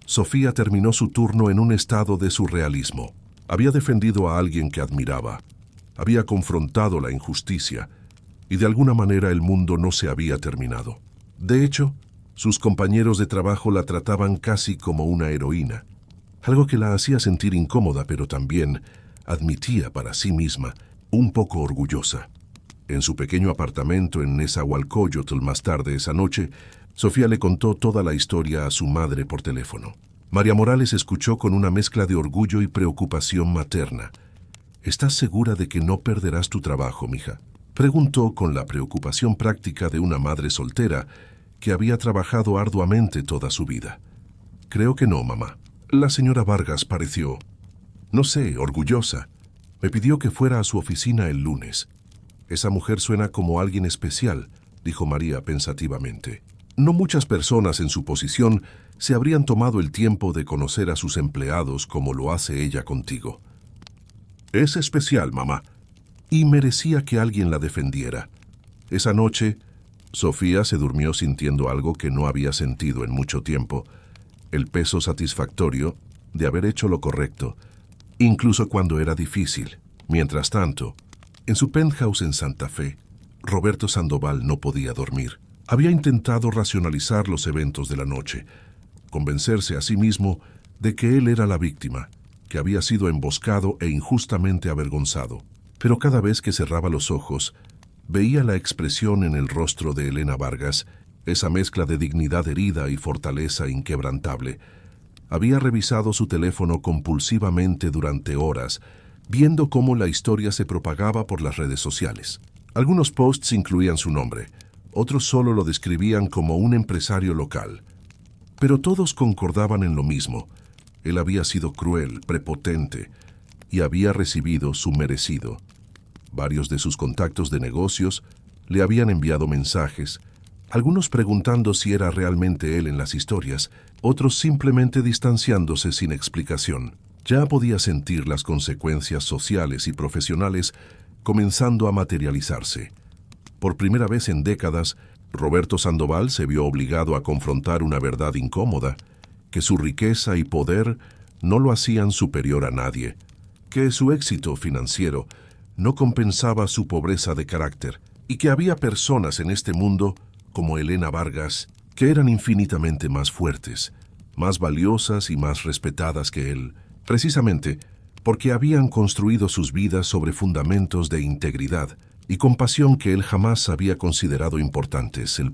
Sofía terminó su turno en un estado de surrealismo. Había defendido a alguien que admiraba, había confrontado la injusticia, y de alguna manera el mundo no se había terminado. De hecho, sus compañeros de trabajo la trataban casi como una heroína, algo que la hacía sentir incómoda, pero también admitía para sí misma un poco orgullosa. En su pequeño apartamento en Nezahualcóyotl más tarde esa noche, Sofía le contó toda la historia a su madre por teléfono. María Morales escuchó con una mezcla de orgullo y preocupación materna. ¿Estás segura de que no perderás tu trabajo, mija?, preguntó con la preocupación práctica de una madre soltera que había trabajado arduamente toda su vida. Creo que no, mamá. La señora Vargas pareció, no sé, orgullosa. Me pidió que fuera a su oficina el lunes. Esa mujer suena como alguien especial, dijo María pensativamente. No muchas personas en su posición se habrían tomado el tiempo de conocer a sus empleados como lo hace ella contigo. Es especial, mamá, y merecía que alguien la defendiera. Esa noche, Sofía se durmió sintiendo algo que no había sentido en mucho tiempo, el peso satisfactorio de haber hecho lo correcto, incluso cuando era difícil. Mientras tanto, en su penthouse en Santa Fe, Roberto Sandoval no podía dormir. Había intentado racionalizar los eventos de la noche, convencerse a sí mismo de que él era la víctima, que había sido emboscado e injustamente avergonzado. Pero cada vez que cerraba los ojos, veía la expresión en el rostro de Elena Vargas, esa mezcla de dignidad herida y fortaleza inquebrantable. Había revisado su teléfono compulsivamente durante horas, viendo cómo la historia se propagaba por las redes sociales. Algunos posts incluían su nombre, otros solo lo describían como un empresario local. Pero todos concordaban en lo mismo. Él había sido cruel, prepotente, y había recibido su merecido. Varios de sus contactos de negocios le habían enviado mensajes, algunos preguntando si era realmente él en las historias, otros simplemente distanciándose sin explicación. Ya podía sentir las consecuencias sociales y profesionales comenzando a materializarse. Por primera vez en décadas, Roberto Sandoval se vio obligado a confrontar una verdad incómoda, que su riqueza y poder no lo hacían superior a nadie, que su éxito financiero no compensaba su pobreza de carácter, y que había personas en este mundo, como Elena Vargas, que eran infinitamente más fuertes, más valiosas y más respetadas que él, precisamente porque habían construido sus vidas sobre fundamentos de integridad y compasión que él jamás había considerado importantes. El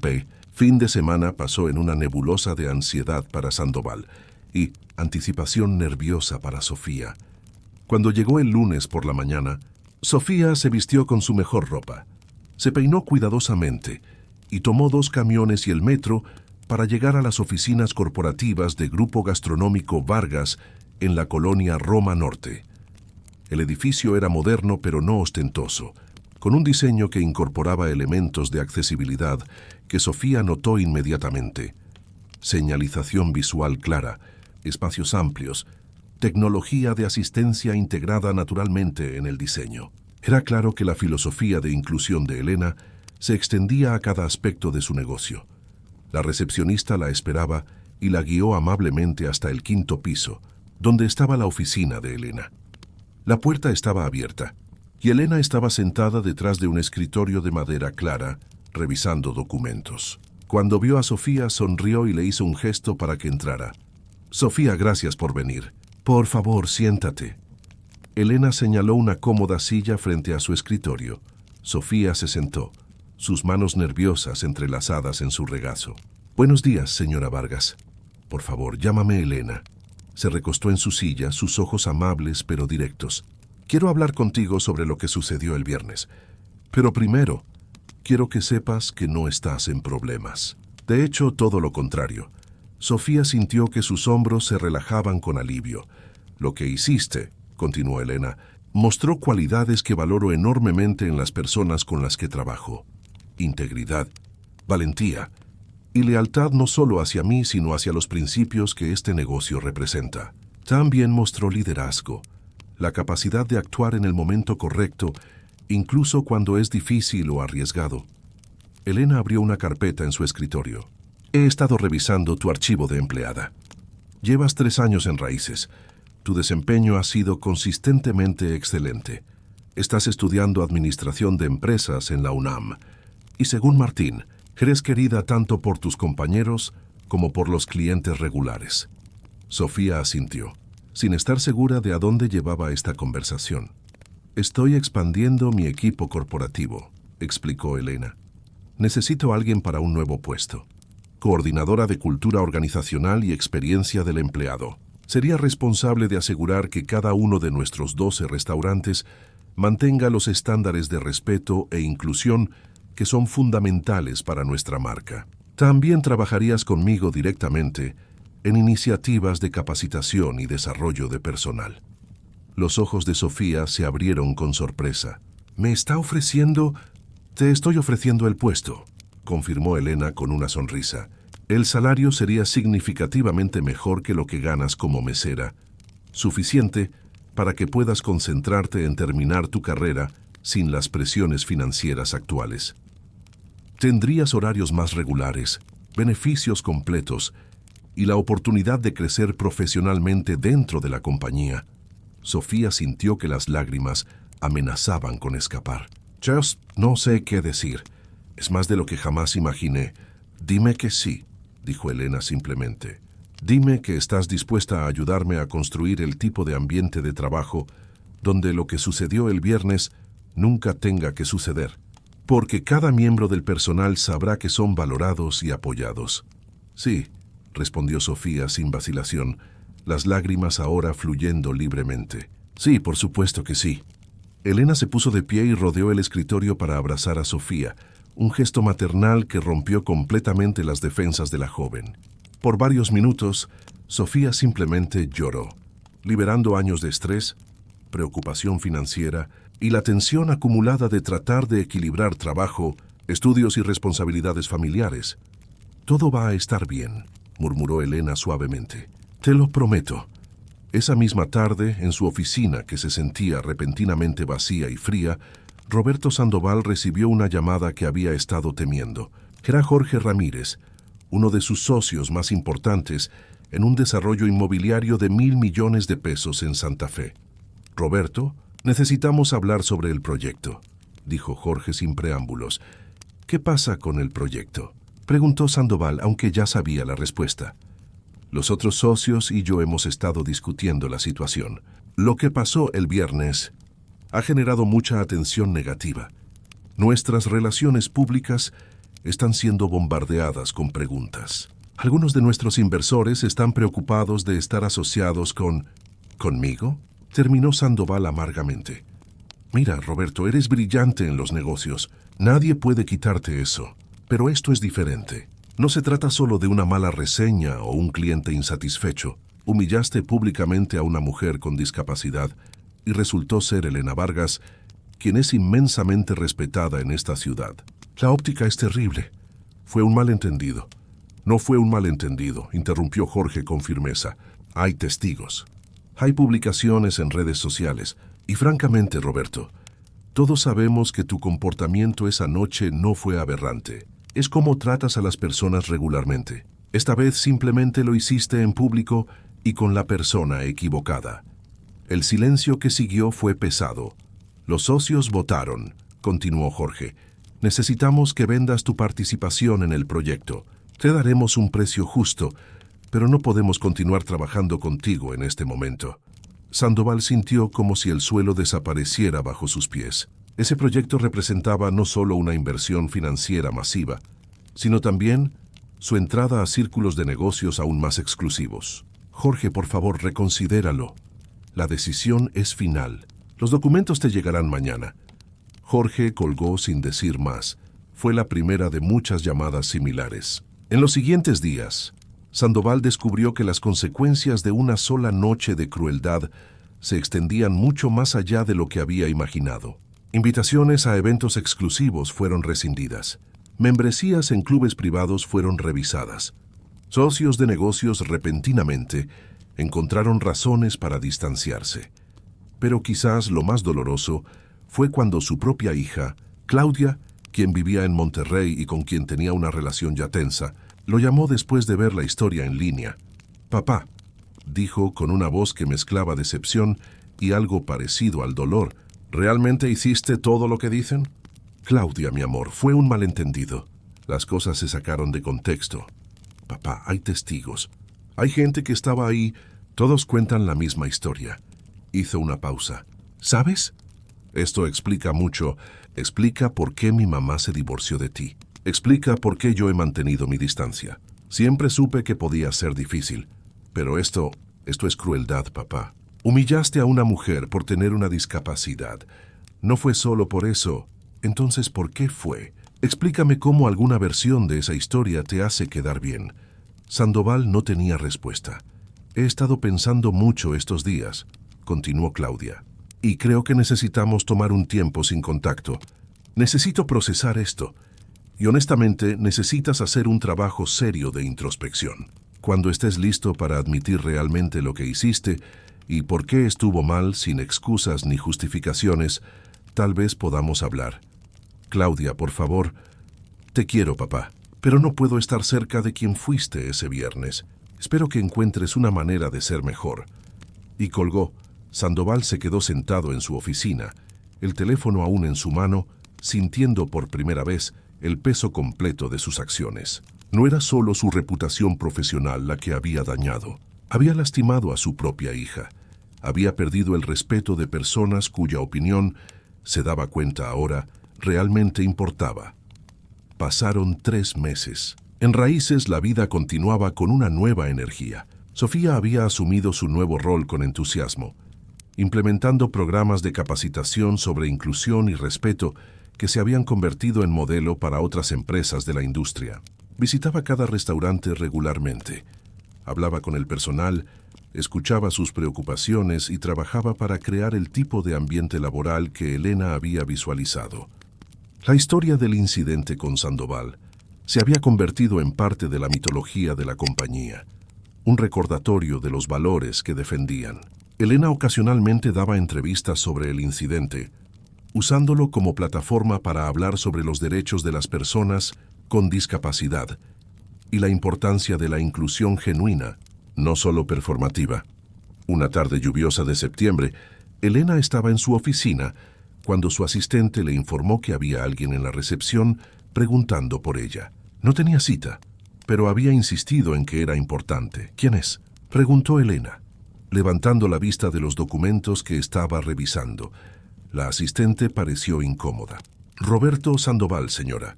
fin de semana pasó en una nebulosa de ansiedad para Sandoval y anticipación nerviosa para Sofía. Cuando llegó el lunes por la mañana, Sofía se vistió con su mejor ropa, se peinó cuidadosamente y tomó 2 camiones y el metro para llegar a las oficinas corporativas de Grupo Gastronómico Vargas en la colonia Roma Norte. El edificio era moderno pero no ostentoso, con un diseño que incorporaba elementos de accesibilidad que Sofía notó inmediatamente. Señalización visual clara, espacios amplios, tecnología de asistencia integrada naturalmente en el diseño. Era claro que la filosofía de inclusión de Elena se extendía a cada aspecto de su negocio. La recepcionista la esperaba y la guió amablemente hasta el 5.º piso, donde estaba la oficina de Elena. La puerta estaba abierta, y Elena estaba sentada detrás de un escritorio de madera clara, revisando documentos. Cuando vio a Sofía, sonrió y le hizo un gesto para que entrara. «Sofía, gracias por venir. Por favor, siéntate». Elena señaló una cómoda silla frente a su escritorio. Sofía se sentó, sus manos nerviosas entrelazadas en su regazo. «Buenos días, señora Vargas. Por favor, llámame Elena». Se recostó en su silla, sus ojos amables pero directos. «Quiero hablar contigo sobre lo que sucedió el viernes. Pero primero, quiero que sepas que no estás en problemas». De hecho, todo lo contrario. Sofía sintió que sus hombros se relajaban con alivio. «Lo que hiciste», continuó Elena, «mostró cualidades que valoro enormemente en las personas con las que trabajo. Integridad, valentía y lealtad no solo hacia mí, sino hacia los principios que este negocio representa. También mostró liderazgo, la capacidad de actuar en el momento correcto, incluso cuando es difícil o arriesgado». Elena abrió una carpeta en su escritorio. «He estado revisando tu archivo de empleada. Llevas 3 años en Raíces. Tu desempeño ha sido consistentemente excelente. Estás estudiando Administración de Empresas en la UNAM. Y según Martín, eres querida tanto por tus compañeros como por los clientes regulares». Sofía asintió, sin estar segura de a dónde llevaba esta conversación. «Estoy expandiendo mi equipo corporativo», explicó Elena. «Necesito a alguien para un nuevo puesto. Coordinadora de cultura organizacional y experiencia del empleado. Sería responsable de asegurar que cada uno de nuestros 12 restaurantes mantenga los estándares de respeto e inclusión que son fundamentales para nuestra marca. También trabajarías conmigo directamente en iniciativas de capacitación y desarrollo de personal». Los ojos de Sofía se abrieron con sorpresa. «Te estoy ofreciendo el puesto», confirmó Elena con una sonrisa. «El salario sería significativamente mejor que lo que ganas como mesera, suficiente para que puedas concentrarte en terminar tu carrera sin las presiones financieras actuales. Tendrías horarios más regulares, beneficios completos y la oportunidad de crecer profesionalmente dentro de la compañía». Sofía sintió que las lágrimas amenazaban con escapar. «Just no sé qué decir. Es más de lo que jamás imaginé. Dime que sí», dijo Elena simplemente. «Dime que estás dispuesta a ayudarme a construir el tipo de ambiente de trabajo donde lo que sucedió el viernes nunca tenga que suceder, porque cada miembro del personal sabrá que son valorados y apoyados». «Sí», respondió Sofía sin vacilación, las lágrimas ahora fluyendo libremente. «Sí, por supuesto que sí». Elena se puso de pie y rodeó el escritorio para abrazar a Sofía, un gesto maternal que rompió completamente las defensas de la joven. Por varios minutos, Sofía simplemente lloró, liberando años de estrés, preocupación financiera y la tensión acumulada de tratar de equilibrar trabajo, estudios y responsabilidades familiares. «Todo va a estar bien», murmuró Elena suavemente. «Te lo prometo». Esa misma tarde, en su oficina, que se sentía repentinamente vacía y fría, Roberto Sandoval recibió una llamada que había estado temiendo. Era Jorge Ramírez, uno de sus socios más importantes en un desarrollo inmobiliario de 1.000 millones de pesos en Santa Fe. «Roberto, necesitamos hablar sobre el proyecto», dijo Jorge sin preámbulos. «¿Qué pasa con el proyecto?», preguntó Sandoval, aunque ya sabía la respuesta. «Los otros socios y yo hemos estado discutiendo la situación. Lo que pasó el viernes ha generado mucha atención negativa. Nuestras relaciones públicas están siendo bombardeadas con preguntas. Algunos de nuestros inversores están preocupados de estar asociados ¿Conmigo?», terminó Sandoval amargamente. «Mira, Roberto, eres brillante en los negocios. Nadie puede quitarte eso. Pero esto es diferente. No se trata solo de una mala reseña o un cliente insatisfecho. Humillaste públicamente a una mujer con discapacidad y resultó ser Elena Vargas, quien es inmensamente respetada en esta ciudad. La óptica es terrible. Fue un malentendido». «No fue un malentendido», interrumpió Jorge con firmeza. «Hay testigos. Hay publicaciones en redes sociales. Y francamente, Roberto, todos sabemos que tu comportamiento esa noche no fue aberrante. Es como tratas a las personas regularmente. Esta vez simplemente lo hiciste en público y con la persona equivocada». El silencio que siguió fue pesado. Los socios votaron, continuó Jorge. Necesitamos que vendas tu participación en el proyecto. Te daremos un precio justo, pero no podemos continuar trabajando contigo en este momento. Sandoval sintió como si el suelo desapareciera bajo sus pies. Ese proyecto representaba no solo una inversión financiera masiva, sino también su entrada a círculos de negocios aún más exclusivos. Jorge, por favor, reconsidéralo. La decisión es final. Los documentos te llegarán mañana. Jorge colgó sin decir más. Fue la primera de muchas llamadas similares. En los siguientes días, Sandoval descubrió que las consecuencias de una sola noche de crueldad se extendían mucho más allá de lo que había imaginado. Invitaciones a eventos exclusivos fueron rescindidas. Membresías en clubes privados fueron revisadas. Socios de negocios repentinamente encontraron razones para distanciarse. Pero quizás lo más doloroso fue cuando su propia hija, Claudia, quien vivía en Monterrey y con quien tenía una relación ya tensa, lo llamó después de ver la historia en línea. «Papá», dijo con una voz que mezclaba decepción y algo parecido al dolor, «¿realmente hiciste todo lo que dicen?» «Claudia, mi amor, fue un malentendido. Las cosas se sacaron de contexto. Papá, hay testigos. Hay gente que estaba ahí. Todos cuentan la misma historia». Hizo una pausa. «¿Sabes? Esto explica mucho. Explica por qué mi mamá se divorció de ti. Explica por qué yo he mantenido mi distancia. Siempre supe que podía ser difícil. Pero esto es crueldad, papá. Humillaste a una mujer por tener una discapacidad. No fue solo por eso. Entonces, ¿por qué fue? Explícame cómo alguna versión de esa historia te hace quedar bien». Sandoval no tenía respuesta. «He estado pensando mucho estos días», continuó Claudia. «Y creo que necesitamos tomar un tiempo sin contacto. Necesito procesar esto. Y honestamente, necesitas hacer un trabajo serio de introspección. Cuando estés listo para admitir realmente lo que hiciste y por qué estuvo mal, sin excusas ni justificaciones, tal vez podamos hablar. Claudia, por favor». «Te quiero, papá, pero no puedo estar cerca de quien fuiste ese viernes. Espero que encuentres una manera de ser mejor». Y colgó. Sandoval se quedó sentado en su oficina, el teléfono aún en su mano, sintiendo por primera vez el peso completo de sus acciones. No era solo su reputación profesional la que había dañado. Había lastimado a su propia hija. Había perdido el respeto de personas cuya opinión, se daba cuenta ahora, realmente importaba. Pasaron 3 meses. En Raíces la vida continuaba con una nueva energía. Sofía había asumido su nuevo rol con entusiasmo, implementando programas de capacitación sobre inclusión y respeto que se habían convertido en modelo para otras empresas de la industria. Visitaba cada restaurante regularmente. Hablaba con el personal, escuchaba sus preocupaciones y trabajaba para crear el tipo de ambiente laboral que Elena había visualizado. La historia del incidente con Sandoval se había convertido en parte de la mitología de la compañía, un recordatorio de los valores que defendían. Elena ocasionalmente daba entrevistas sobre el incidente, usándolo como plataforma para hablar sobre los derechos de las personas con discapacidad y la importancia de la inclusión genuina, no solo performativa. Una tarde lluviosa de septiembre, Elena estaba en su oficina cuando su asistente le informó que había alguien en la recepción preguntando por ella. No tenía cita, pero había insistido en que era importante. «¿Quién es?», preguntó Elena, levantando la vista de los documentos que estaba revisando. La asistente pareció incómoda. «Roberto Sandoval, señora».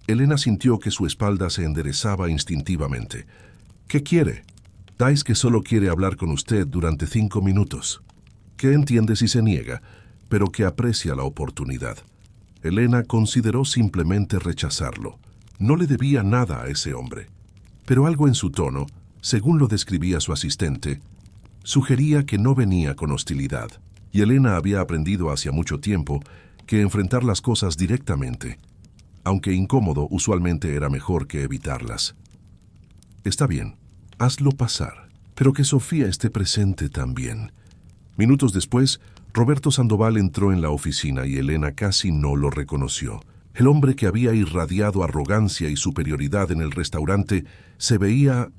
Elena sintió que su espalda se enderezaba instintivamente. «¿Qué quiere?». «Dice que solo quiere hablar con usted durante 5 minutos. Que entiende si se niega, pero que aprecia la oportunidad». Elena consideró simplemente rechazarlo. No le debía nada a ese hombre. Pero algo en su tono, según lo describía su asistente, sugería que no venía con hostilidad. Y Elena había aprendido hacía mucho tiempo que enfrentar las cosas directamente, aunque incómodo, usualmente era mejor que evitarlas. «Está bien, hazlo pasar, pero que Sofía esté presente también». Minutos después, Roberto Sandoval entró en la oficina y Elena casi no lo reconoció. El hombre que había irradiado arrogancia y superioridad en el restaurante se veía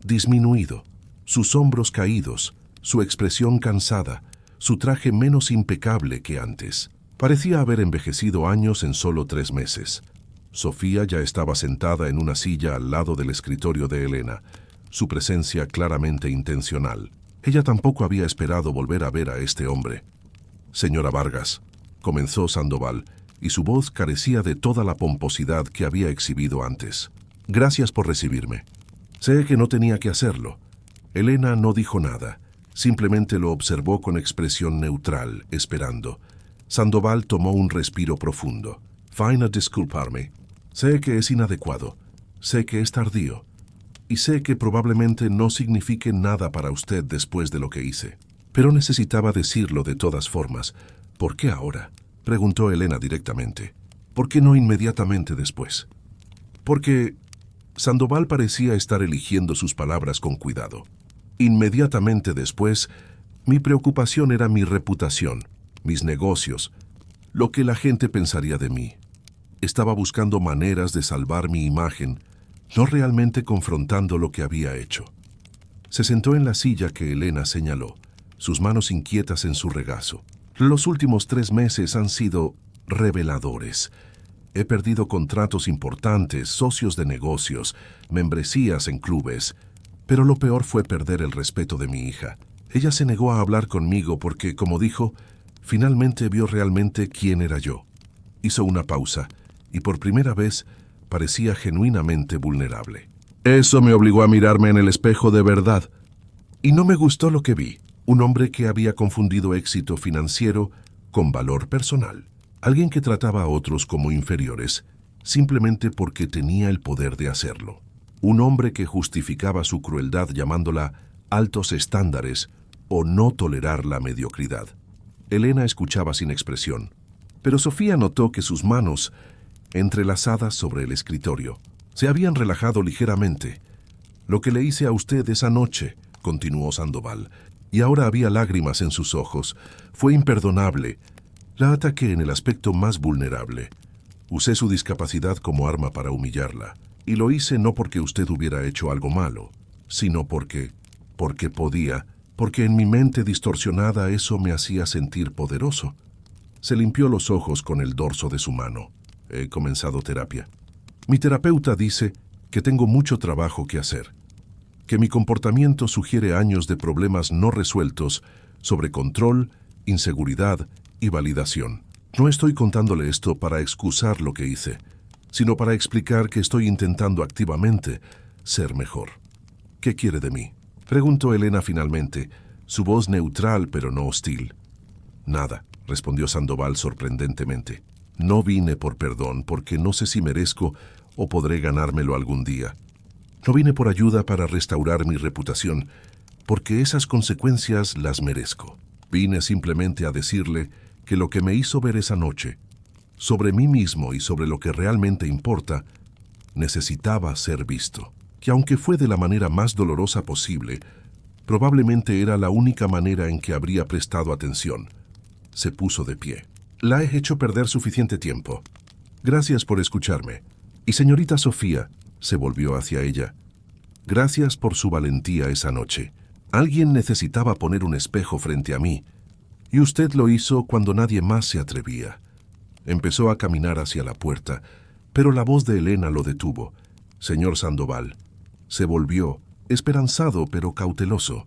disminuido, sus hombros caídos, su expresión cansada. su traje menos impecable que antes. Parecía haber envejecido años en solo 3 meses. Sofía ya estaba sentada en una silla al lado del escritorio de Elena, su presencia claramente intencional. Ella tampoco había esperado volver a ver a este hombre. «Señora Vargas», comenzó Sandoval, y su voz carecía de toda la pomposidad que había exhibido antes. «Gracias por recibirme. Sé que no tenía que hacerlo». Elena no dijo nada, simplemente lo observó con expresión neutral, esperando. Sandoval tomó un respiro profundo. «Vaina disculparme. Sé que es inadecuado, sé que es tardío, y sé que probablemente no signifique nada para usted después de lo que hice. Pero necesitaba decirlo de todas formas. ¿Por qué ahora?», preguntó Elena directamente. «¿Por qué no inmediatamente después?». Porque Sandoval parecía estar eligiendo sus palabras con cuidado. Inmediatamente después, mi preocupación era mi reputación, mis negocios, lo que la gente pensaría de mí. Estaba buscando maneras de salvar mi imagen, no realmente confrontando lo que había hecho. Se sentó en la silla que Elena señaló, sus manos inquietas en su regazo. «Los últimos 3 meses han sido reveladores. He perdido contratos importantes, socios de negocios, membresías en clubes, pero lo peor fue perder el respeto de mi hija. Ella se negó a hablar conmigo porque, como dijo, finalmente vio realmente quién era yo». Hizo una pausa, y por primera vez parecía genuinamente vulnerable. «Eso me obligó a mirarme en el espejo de verdad. Y no me gustó lo que vi. Un hombre que había confundido éxito financiero con valor personal. Alguien que trataba a otros como inferiores, simplemente porque tenía el poder de hacerlo. Un hombre que justificaba su crueldad llamándola altos estándares o no tolerar la mediocridad». Elena escuchaba sin expresión, pero Sofía notó que sus manos, entrelazadas sobre el escritorio, se habían relajado ligeramente. «Lo que le hice a usted esa noche», continuó Sandoval, y ahora había lágrimas en sus ojos, «fue imperdonable. La ataqué en el aspecto más vulnerable. Usé su discapacidad como arma para humillarla, y lo hice no porque usted hubiera hecho algo malo, sino porque podía, porque en mi mente distorsionada eso me hacía sentir poderoso». Se limpió los ojos con el dorso de su mano. «He comenzado terapia. Mi terapeuta dice que tengo mucho trabajo que hacer, que mi comportamiento sugiere años de problemas no resueltos sobre control, inseguridad y validación. No estoy contándole esto para excusar lo que hice, sino para explicar que estoy intentando activamente ser mejor». «¿Qué quiere de mí?», preguntó Elena finalmente, su voz neutral pero no hostil. «Nada», respondió Sandoval sorprendentemente. «No vine por perdón porque no sé si merezco o podré ganármelo algún día. No vine por ayuda para restaurar mi reputación, porque esas consecuencias las merezco. Vine simplemente a decirle que lo que me hizo ver esa noche, sobre mí mismo y sobre lo que realmente importa, necesitaba ser visto. Que aunque fue de la manera más dolorosa posible, probablemente era la única manera en que habría prestado atención». Se puso de pie. «La he hecho perder suficiente tiempo. Gracias por escucharme. Y señorita Sofía», se volvió hacia ella, «gracias por su valentía esa noche. Alguien necesitaba poner un espejo frente a mí, y usted lo hizo cuando nadie más se atrevía». Empezó a caminar hacia la puerta, pero la voz de Elena lo detuvo. «Señor Sandoval». Se volvió, esperanzado pero cauteloso.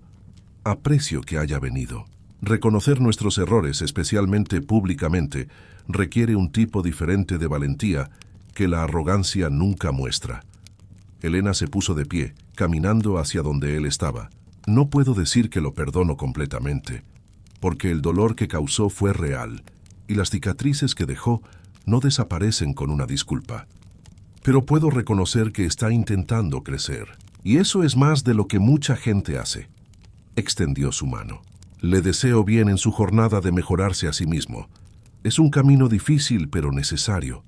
«Aprecio que haya venido. Reconocer nuestros errores, especialmente públicamente, requiere un tipo diferente de valentía que la arrogancia nunca muestra». Elena se puso de pie, caminando hacia donde él estaba. «No puedo decir que lo perdono completamente, porque el dolor que causó fue real, y las cicatrices que dejó no desaparecen con una disculpa. Pero puedo reconocer que está intentando crecer, y eso es más de lo que mucha gente hace». Extendió su mano. «Le deseo bien en su jornada de mejorarse a sí mismo. Es un camino difícil pero necesario».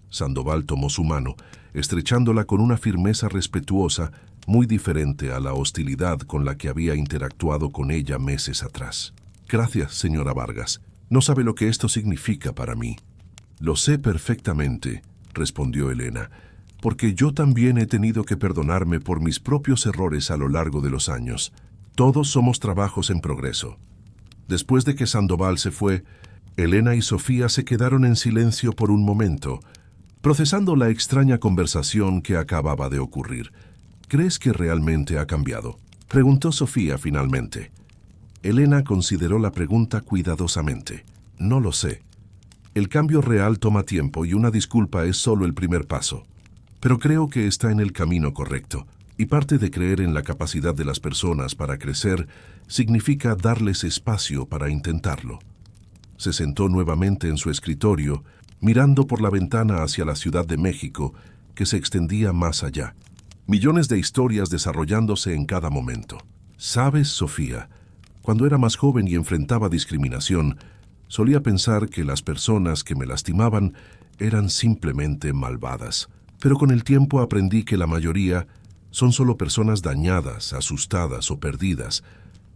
Sandoval tomó su mano, estrechándola con una firmeza respetuosa muy diferente a la hostilidad con la que había interactuado con ella meses atrás. «Gracias, señora Vargas. No sabe lo que esto significa para mí». «Lo sé perfectamente», respondió Elena, «porque yo también he tenido que perdonarme por mis propios errores a lo largo de los años. Todos somos trabajos en progreso. Después de que Sandoval se fue, Elena y Sofía se quedaron en silencio por un momento, procesando la extraña conversación que acababa de ocurrir. ¿Crees que realmente ha cambiado?, preguntó Sofía finalmente. Elena consideró la pregunta cuidadosamente. No lo sé. El cambio real toma tiempo y una disculpa es solo el primer paso. Pero creo que está en el camino correcto. Y parte de creer en la capacidad de las personas para crecer significa darles espacio para intentarlo. Se sentó nuevamente en su escritorio, mirando por la ventana hacia la Ciudad de México, que se extendía más allá. Millones de historias desarrollándose en cada momento. ¿Sabes, Sofía? Cuando era más joven y enfrentaba discriminación, solía pensar que las personas que me lastimaban eran simplemente malvadas. Pero con el tiempo aprendí que la mayoría son solo personas dañadas, asustadas o perdidas,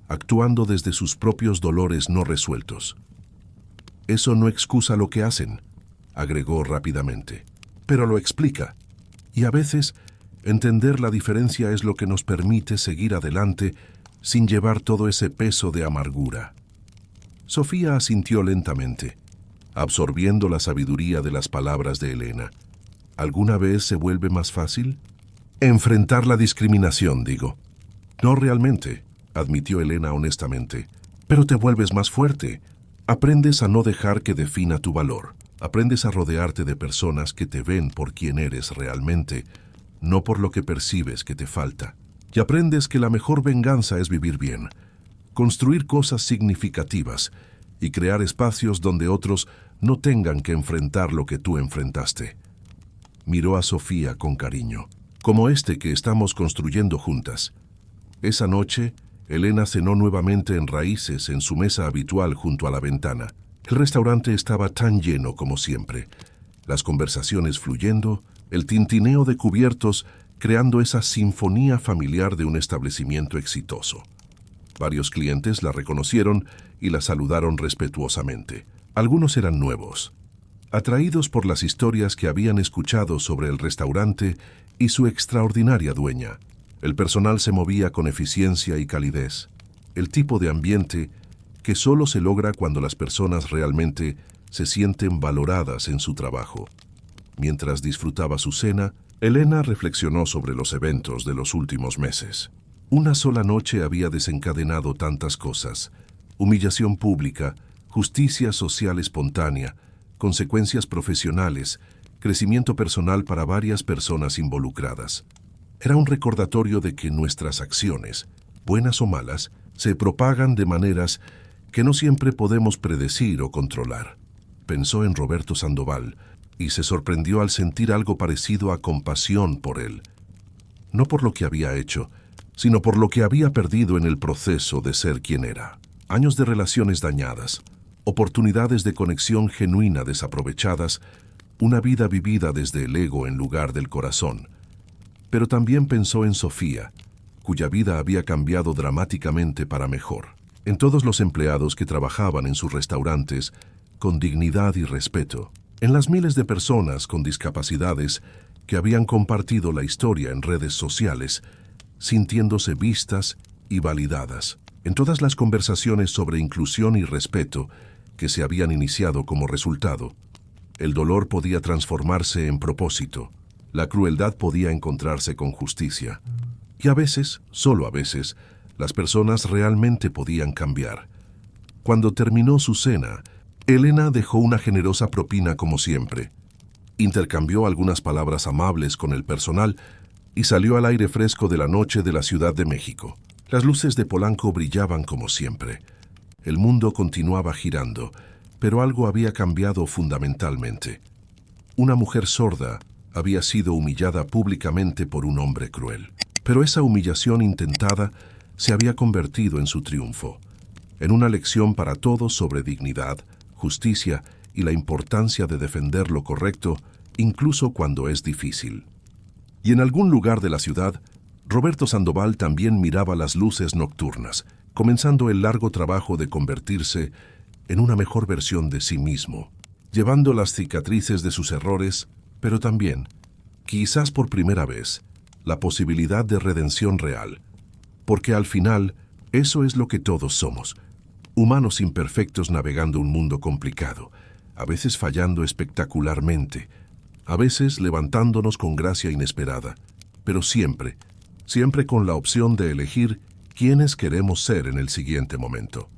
actuando desde sus propios dolores no resueltos. Eso no excusa lo que hacen, agregó rápidamente, pero lo explica. Y a veces, entender la diferencia es lo que nos permite seguir adelante sin llevar todo ese peso de amargura. Sofía asintió lentamente, absorbiendo la sabiduría de las palabras de Elena. ¿Alguna vez se vuelve más fácil? Enfrentar la discriminación, digo. No realmente, admitió Elena honestamente, pero te vuelves más fuerte. Aprendes a no dejar que defina tu valor. Aprendes a rodearte de personas que te ven por quien eres realmente, no por lo que percibes que te falta. Y aprendes que la mejor venganza es vivir bien, construir cosas significativas y crear espacios donde otros no tengan que enfrentar lo que tú enfrentaste. Miró a Sofía con cariño, como este que estamos construyendo juntas. Esa noche, Elena cenó nuevamente en Raíces en su mesa habitual junto a la ventana. El restaurante estaba tan lleno como siempre, las conversaciones fluyendo, el tintineo de cubiertos creando esa sinfonía familiar de un establecimiento exitoso. Varios clientes la reconocieron y la saludaron respetuosamente. Algunos eran nuevos, atraídos por las historias que habían escuchado sobre el restaurante y su extraordinaria dueña. El personal se movía con eficiencia y calidez, el tipo de ambiente que solo se logra cuando las personas realmente se sienten valoradas en su trabajo. Mientras disfrutaba su cena, Elena reflexionó sobre los eventos de los últimos meses. Una sola noche había desencadenado tantas cosas: humillación pública, justicia social espontánea, consecuencias profesionales, crecimiento personal para varias personas involucradas. Era un recordatorio de que nuestras acciones, buenas o malas, se propagan de maneras que no siempre podemos predecir o controlar. Pensó en Roberto Sandoval y se sorprendió al sentir algo parecido a compasión por él. No por lo que había hecho, sino por lo que había perdido en el proceso de ser quien era. Años de relaciones dañadas, oportunidades de conexión genuina desaprovechadas, una vida vivida desde el ego en lugar del corazón. Pero también pensó en Sofía, cuya vida había cambiado dramáticamente para mejor. En todos los empleados que trabajaban en sus restaurantes, con dignidad y respeto. En las miles de personas con discapacidades que habían compartido la historia en redes sociales, sintiéndose vistas y validadas. En todas las conversaciones sobre inclusión y respeto que se habían iniciado como resultado, el dolor podía transformarse en propósito. La crueldad podía encontrarse con justicia. Y a veces, solo a veces, las personas realmente podían cambiar. Cuando terminó su cena, Elena dejó una generosa propina como siempre. Intercambió algunas palabras amables con el personal y salió al aire fresco de la noche de la Ciudad de México. Las luces de Polanco brillaban como siempre. El mundo continuaba girando, pero algo había cambiado fundamentalmente. Una mujer sorda había sido humillada públicamente por un hombre cruel. Pero esa humillación intentada se había convertido en su triunfo, en una lección para todos sobre dignidad, justicia y la importancia de defender lo correcto, incluso cuando es difícil. Y en algún lugar de la ciudad, Roberto Sandoval también miraba las luces nocturnas, comenzando el largo trabajo de convertirse en una mejor versión de sí mismo, llevando las cicatrices de sus errores, pero también, quizás por primera vez, la posibilidad de redención real, porque al final eso es lo que todos somos, Humanos imperfectos navegando un mundo complicado, a veces fallando espectacularmente, a veces levantándonos con gracia inesperada, pero siempre con la opción de elegir quiénes queremos ser en el siguiente momento.